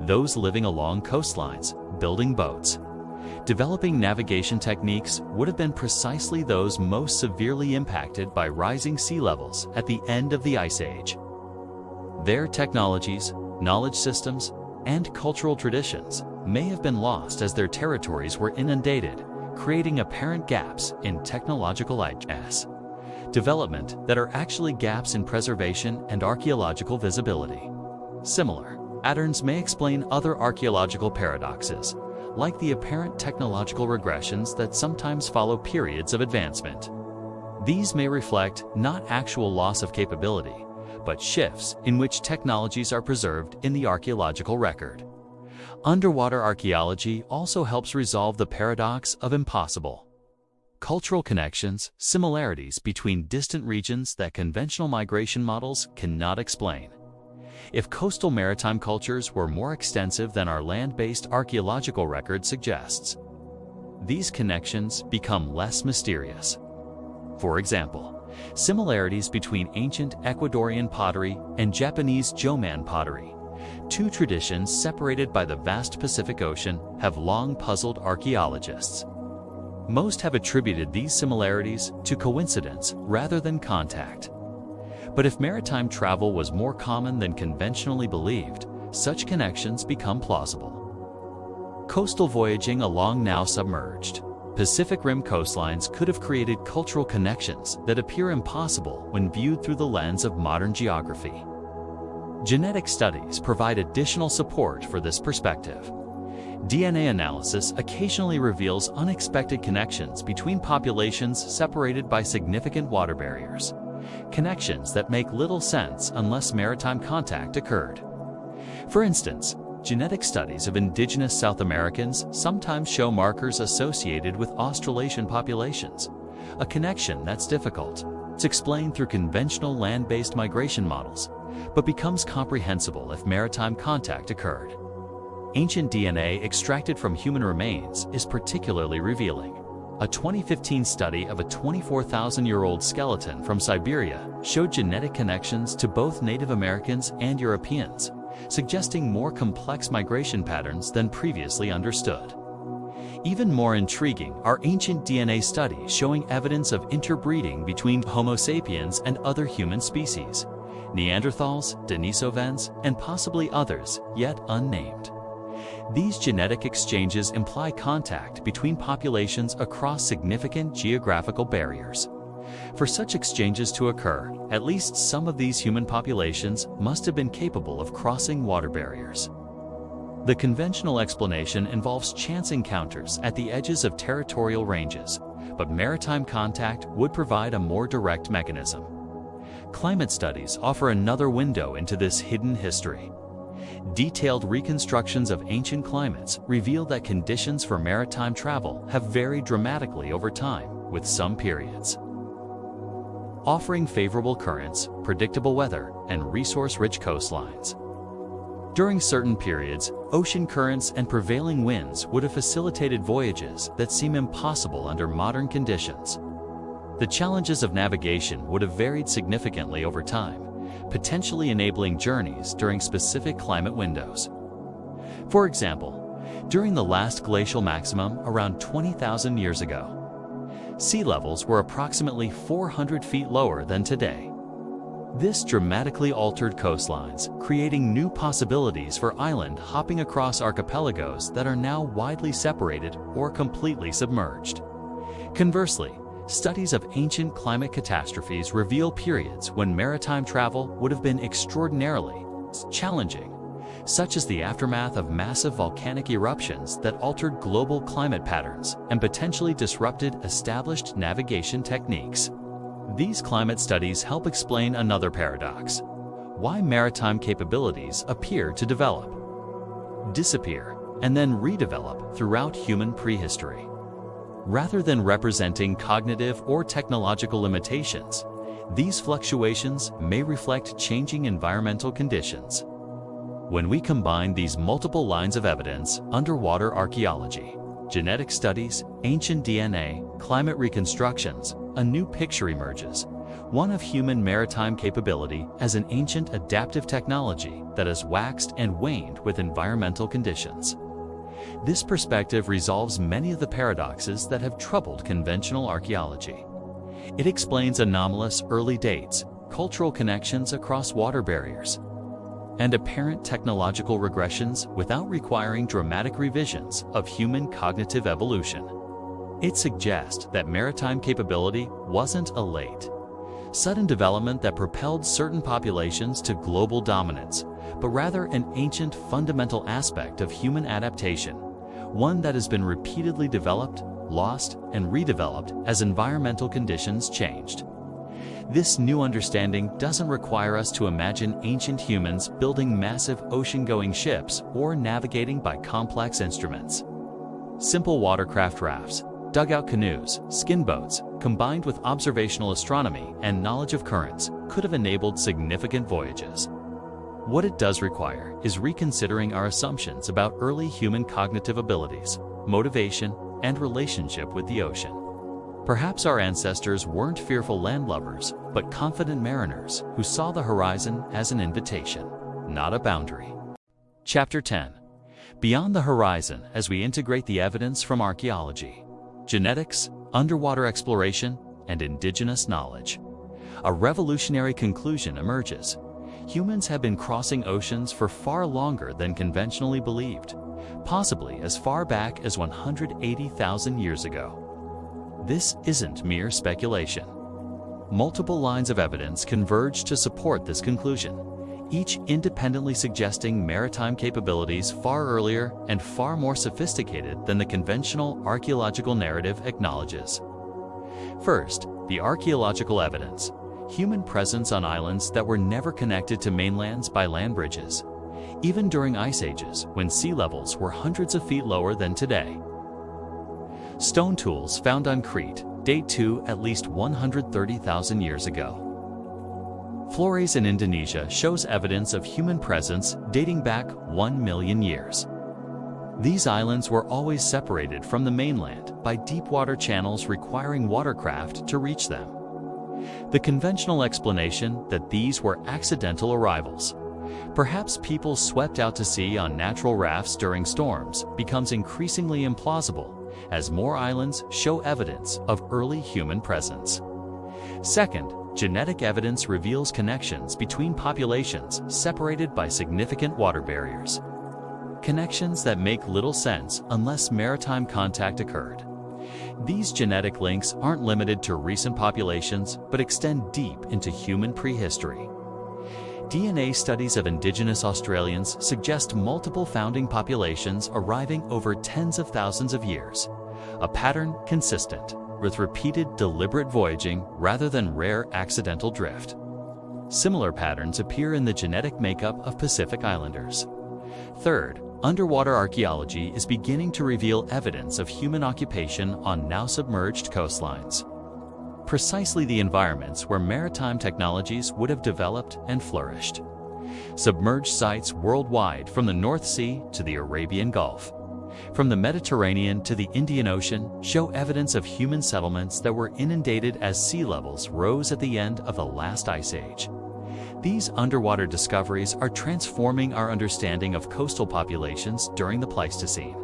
those living along coastlines, building boats, developing navigation techniques, would have been precisely those most severely impacted by rising sea levels at the end of the Ice Age. Their technologies, knowledge systems, and cultural traditions may have been lost as their territories were inundated, creating apparent gaps in technological development that are actually gaps in preservation and archaeological visibility. Similar patterns may explain other archaeological paradoxes, like the apparent technological regressions that sometimes follow periods of advancement. These may reflect not actual loss of capability, but shifts in which technologies are preserved in the archaeological record. Underwater archaeology also helps resolve the paradox of impossible. Cultural connections, similarities between distant regions that conventional migration models cannot explain. If coastal maritime cultures were more extensive than our land-based archaeological record suggests, these connections become less mysterious. For example, similarities between ancient Ecuadorian pottery and Japanese Joman pottery, two traditions separated by the vast Pacific Ocean, have long puzzled archaeologists. Most have attributed these similarities to coincidence rather than contact. But if maritime travel was more common than conventionally believed, such connections become plausible. Coastal voyaging along now submerged Pacific Rim coastlines could have created cultural connections that appear impossible when viewed through the lens of modern geography. Genetic studies provide additional support for this perspective. DNA analysis occasionally reveals unexpected connections between populations separated by significant water barriers, connections that make little sense unless maritime contact occurred. For instance, genetic studies of indigenous South Americans sometimes show markers associated with Australasian populations, a connection that's difficult to explain through conventional land-based migration models, but becomes comprehensible if maritime contact occurred. Ancient DNA extracted from human remains is particularly revealing. A 2015 study of a 24,000-year-old skeleton from Siberia showed genetic connections to both Native Americans and Europeans, suggesting more complex migration patterns than previously understood. Even more intriguing are ancient DNA studies showing evidence of interbreeding between Homo sapiens and other human species, Neanderthals, Denisovans, and possibly others, yet unnamed. These genetic exchanges imply contact between populations across significant geographical barriers. For such exchanges to occur, at least some of these human populations must have been capable of crossing water barriers. The conventional explanation involves chance encounters at the edges of territorial ranges, but maritime contact would provide a more direct mechanism. Climate studies offer another window into this hidden history. Detailed reconstructions of ancient climates reveal that conditions for maritime travel have varied dramatically over time, with some periods offering favorable currents, predictable weather, and resource-rich coastlines. During certain periods, ocean currents and prevailing winds would have facilitated voyages that seem impossible under modern conditions. The challenges of navigation would have varied significantly over time, potentially enabling journeys during specific climate windows. For example, during the last glacial maximum around 20,000 years ago, sea levels were approximately 400 feet lower than today. This dramatically altered coastlines, creating new possibilities for island hopping across archipelagos that are now widely separated or completely submerged. Conversely, studies of ancient climate catastrophes reveal periods when maritime travel would have been extraordinarily challenging, such as the aftermath of massive volcanic eruptions that altered global climate patterns and potentially disrupted established navigation techniques. These climate studies help explain another paradox: why maritime capabilities appear to develop, disappear, and then redevelop throughout human prehistory. Rather than representing cognitive or technological limitations, these fluctuations may reflect changing environmental conditions. When we combine these multiple lines of evidence, underwater archaeology, genetic studies, ancient DNA, climate reconstructions, a new picture emerges, one of human maritime capability as an ancient adaptive technology that has waxed and waned with environmental conditions. This perspective resolves many of the paradoxes that have troubled conventional archaeology. It explains anomalous early dates, cultural connections across water barriers, and apparent technological regressions without requiring dramatic revisions of human cognitive evolution. It suggests that maritime capability wasn't a late, sudden development that propelled certain populations to global dominance, but rather an ancient fundamental aspect of human adaptation, one that has been repeatedly developed, lost, and redeveloped as environmental conditions changed. This new understanding doesn't require us to imagine ancient humans building massive ocean-going ships or navigating by complex instruments. Simple watercraft rafts, dugout canoes, skin boats, combined with observational astronomy and knowledge of currents, could have enabled significant voyages. What it does require is reconsidering our assumptions about early human cognitive abilities, motivation, and relationship with the ocean. Perhaps our ancestors weren't fearful landlubbers, but confident mariners who saw the horizon as an invitation, not a boundary. Chapter 10. Beyond the horizon as we integrate the evidence from archaeology, genetics, underwater exploration, and indigenous knowledge. A revolutionary conclusion emerges. Humans have been crossing oceans for far longer than conventionally believed, possibly as far back as 180,000 years ago. This isn't mere speculation. Multiple lines of evidence converge to support this conclusion, each independently suggesting maritime capabilities far earlier and far more sophisticated than the conventional archaeological narrative acknowledges. First, the archaeological evidence: human presence on islands that were never connected to mainlands by land bridges, even during ice ages when sea levels were hundreds of feet lower than today. Stone tools found on Crete date to at least 130,000 years ago. Flores in Indonesia shows evidence of human presence dating back 1 million years. These islands were always separated from the mainland by deep water channels requiring watercraft to reach them. The conventional explanation that these were accidental arrivals, perhaps people swept out to sea on natural rafts during storms, becomes increasingly implausible as more islands show evidence of early human presence. Second, genetic evidence reveals connections between populations separated by significant water barriers. Connections that make little sense unless maritime contact occurred. These genetic links aren't limited to recent populations, but extend deep into human prehistory. DNA studies of indigenous Australians suggest multiple founding populations arriving over tens of thousands of years, a pattern consistent with repeated deliberate voyaging rather than rare accidental drift. Similar patterns appear in the genetic makeup of Pacific Islanders. Third, underwater archaeology is beginning to reveal evidence of human occupation on now submerged coastlines. Precisely the environments where maritime technologies would have developed and flourished. Submerged sites worldwide from the North Sea to the Arabian Gulf, from the Mediterranean to the Indian Ocean, show evidence of human settlements that were inundated as sea levels rose at the end of the last ice age. These underwater discoveries are transforming our understanding of coastal populations during the Pleistocene,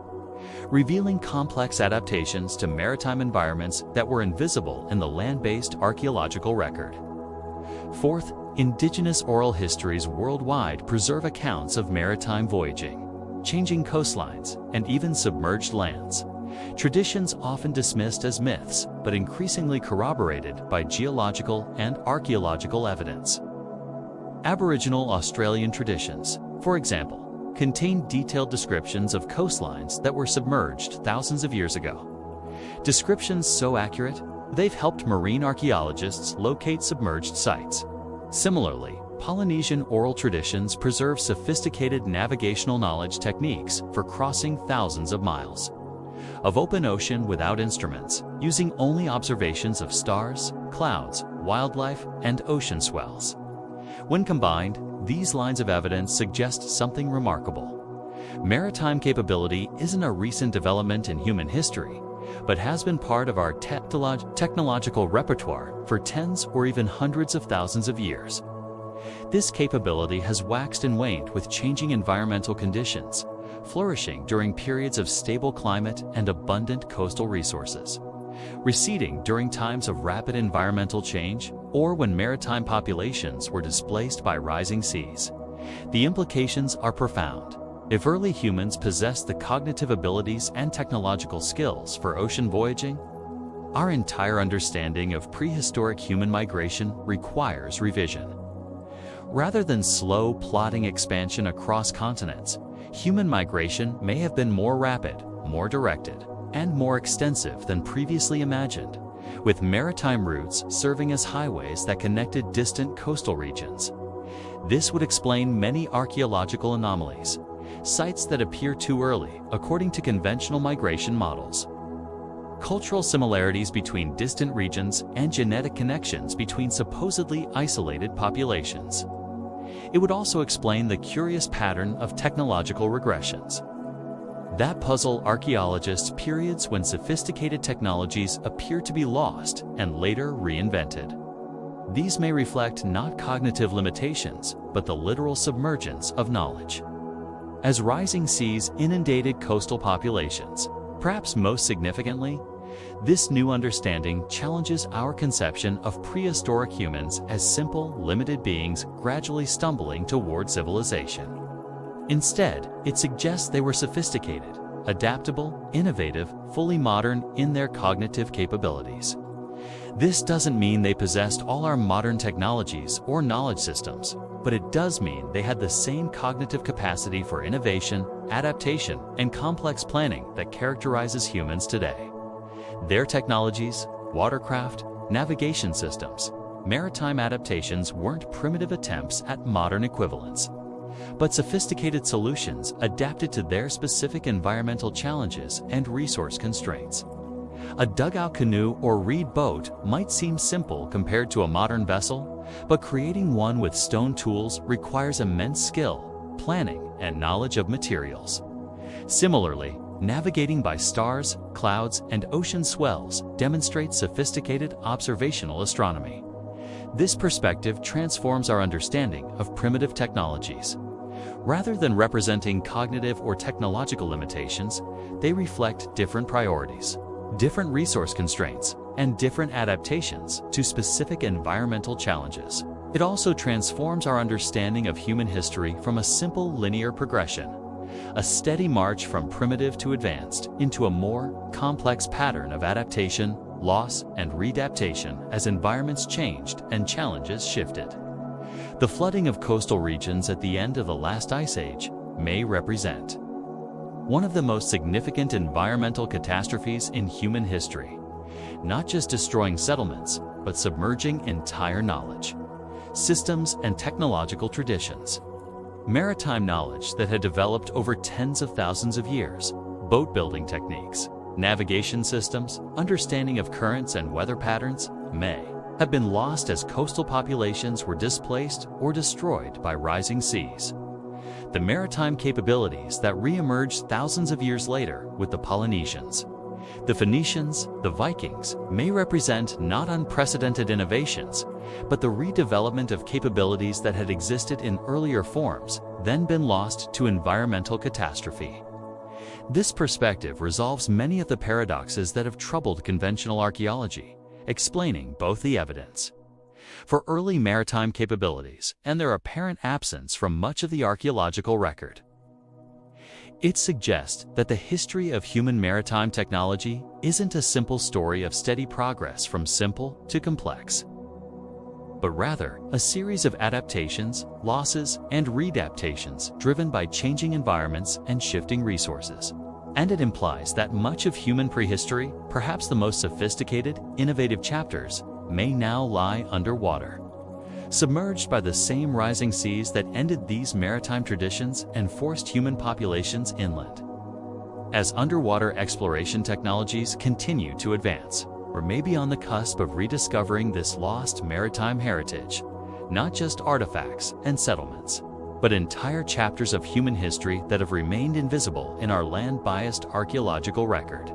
revealing complex adaptations to maritime environments that were invisible in the land-based archaeological record. Fourth, indigenous oral histories worldwide preserve accounts of maritime voyaging, changing coastlines, and even submerged lands. Traditions often dismissed as myths, but increasingly corroborated by geological and archaeological evidence. Aboriginal Australian traditions, for example, contain detailed descriptions of coastlines that were submerged thousands of years ago. Descriptions so accurate, they've helped marine archaeologists locate submerged sites. Similarly, Polynesian oral traditions preserve sophisticated navigational knowledge techniques for crossing thousands of miles of open ocean without instruments, using only observations of stars, clouds, wildlife, and ocean swells. When combined, these lines of evidence suggest something remarkable. Maritime capability isn't a recent development in human history, but has been part of our technological repertoire for tens or even hundreds of thousands of years. This capability has waxed and waned with changing environmental conditions, flourishing during periods of stable climate and abundant coastal resources, receding during times of rapid environmental change or when maritime populations were displaced by rising seas. The implications are profound. If early humans possessed the cognitive abilities and technological skills for ocean voyaging, our entire understanding of prehistoric human migration requires revision. Rather than slow, plodding expansion across continents, human migration may have been more rapid, more directed, and more extensive than previously imagined, with maritime routes serving as highways that connected distant coastal regions. This would explain many archaeological anomalies, sites that appear too early according to conventional migration models, cultural similarities between distant regions, and genetic connections between supposedly isolated populations. It would also explain the curious pattern of technological regressions that puzzle archaeologists, periods when sophisticated technologies appear to be lost and later reinvented. These may reflect not cognitive limitations, but the literal submergence of knowledge. As rising seas inundated coastal populations, perhaps most significantly, this new understanding challenges our conception of prehistoric humans as simple, limited beings gradually stumbling toward civilization. Instead, it suggests they were sophisticated, adaptable, innovative, fully modern in their cognitive capabilities. This doesn't mean they possessed all our modern technologies or knowledge systems, but it does mean they had the same cognitive capacity for innovation, adaptation, and complex planning that characterizes humans today. Their technologies, watercraft, navigation systems, maritime adaptations weren't primitive attempts at modern equivalents, but sophisticated solutions adapted to their specific environmental challenges and resource constraints. A dugout canoe or reed boat might seem simple compared to a modern vessel, but creating one with stone tools requires immense skill, planning, and knowledge of materials. Similarly, navigating by stars, clouds, and ocean swells demonstrates sophisticated observational astronomy. This perspective transforms our understanding of primitive technologies. Rather than representing cognitive or technological limitations, they reflect different priorities, different resource constraints, and different adaptations to specific environmental challenges. It also transforms our understanding of human history from a simple linear progression, a steady march from primitive to advanced, into a more complex pattern of adaptation, loss, and readaptation as environments changed and challenges shifted. The flooding of coastal regions at the end of the last ice age may represent one of the most significant environmental catastrophes in human history, not just destroying settlements, but submerging entire knowledge, systems, and technological traditions. Maritime knowledge that had developed over tens of thousands of years, boat building techniques, navigation systems, understanding of currents and weather patterns may have been lost as coastal populations were displaced or destroyed by rising seas. The maritime capabilities that re-emerged thousands of years later with the Polynesians, the Phoenicians, the Vikings may represent not unprecedented innovations, but the redevelopment of capabilities that had existed in earlier forms, then been lost to environmental catastrophe. This perspective resolves many of the paradoxes that have troubled conventional archaeology, explaining both the evidence for early maritime capabilities and their apparent absence from much of the archaeological record. It suggests that the history of human maritime technology isn't a simple story of steady progress from simple to complex, but rather a series of adaptations, losses, and readaptations driven by changing environments and shifting resources. And it implies that much of human prehistory, perhaps the most sophisticated, innovative chapters, may now lie underwater, submerged by the same rising seas that ended these maritime traditions and forced human populations inland. As underwater exploration technologies continue to advance, we're maybe on the cusp of rediscovering this lost maritime heritage, not just artifacts and settlements, but entire chapters of human history that have remained invisible in our land-biased archaeological record.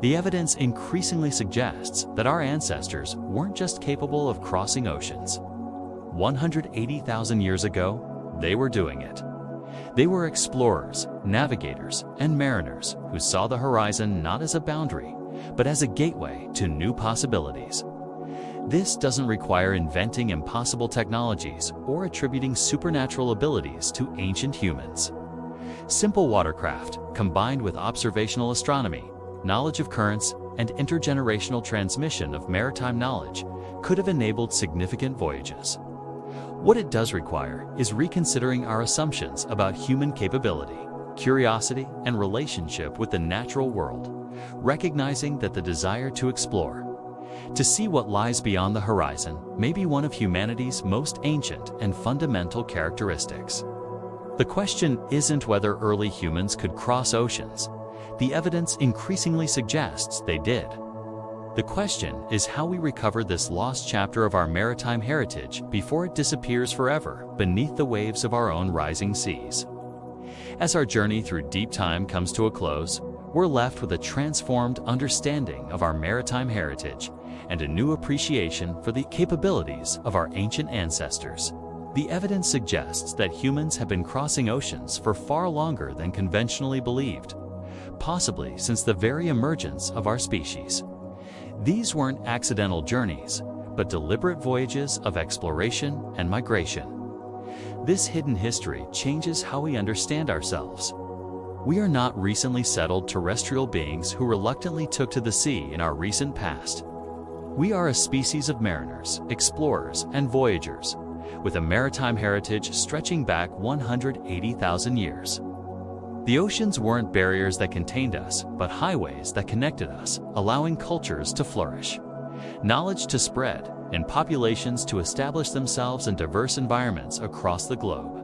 The evidence increasingly suggests that our ancestors weren't just capable of crossing oceans. 180,000 years ago, they were doing it. They were explorers, navigators, and mariners who saw the horizon not as a boundary, but as a gateway to new possibilities. This doesn't require inventing impossible technologies or attributing supernatural abilities to ancient humans. Simple watercraft, combined with observational astronomy, knowledge of currents, and intergenerational transmission of maritime knowledge, could have enabled significant voyages. What it does require is reconsidering our assumptions about human capability, curiosity, and relationship with the natural world, recognizing that the desire to explore, to see what lies beyond the horizon, may be one of humanity's most ancient and fundamental characteristics. The question isn't whether early humans could cross oceans. The evidence increasingly suggests they did. The question is how we recover this lost chapter of our maritime heritage before it disappears forever beneath the waves of our own rising seas. As our journey through deep time comes to a close, we're left with a transformed understanding of our maritime heritage and a new appreciation for the capabilities of our ancient ancestors. The evidence suggests that humans have been crossing oceans for far longer than conventionally believed, possibly since the very emergence of our species. These weren't accidental journeys, but deliberate voyages of exploration and migration. This hidden history changes how we understand ourselves. We are not recently settled terrestrial beings who reluctantly took to the sea in our recent past. We are a species of mariners, explorers, and voyagers, with a maritime heritage stretching back 180,000 years. The oceans weren't barriers that contained us, but highways that connected us, allowing cultures to flourish, knowledge to spread, and populations to establish themselves in diverse environments across the globe.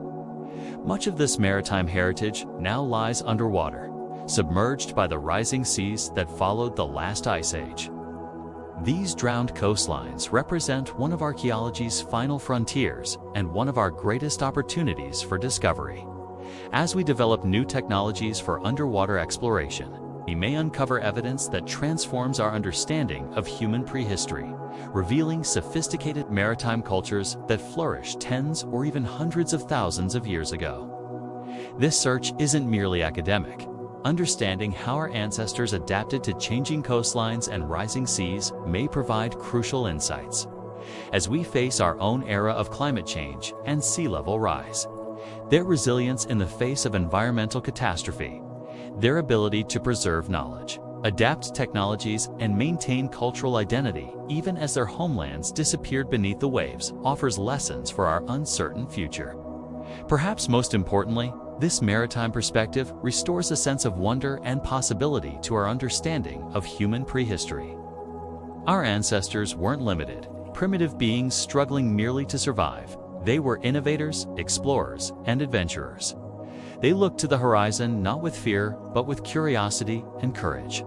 Much of this maritime heritage now lies underwater, submerged by the rising seas that followed the last ice age. These drowned coastlines represent one of archaeology's final frontiers and one of our greatest opportunities for discovery. As we develop new technologies for underwater exploration, we may uncover evidence that transforms our understanding of human prehistory, revealing sophisticated maritime cultures that flourished tens or even hundreds of thousands of years ago. This search isn't merely academic. Understanding how our ancestors adapted to changing coastlines and rising seas may provide crucial insights. As we face our own era of climate change and sea level rise, their resilience in the face of environmental catastrophe, their ability to preserve knowledge, adapt technologies, and maintain cultural identity even as their homelands disappeared beneath the waves offers lessons for our uncertain future. Perhaps most importantly, this maritime perspective restores a sense of wonder and possibility to our understanding of human prehistory. Our ancestors weren't limited, primitive beings struggling merely to survive. They were innovators, explorers, and adventurers. They looked to the horizon not with fear, but with curiosity and courage.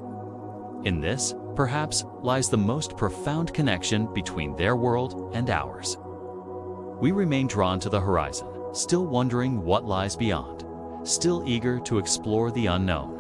In this, perhaps, lies the most profound connection between their world and ours. We remain drawn to the horizon, still wondering what lies beyond, still eager to explore the unknown.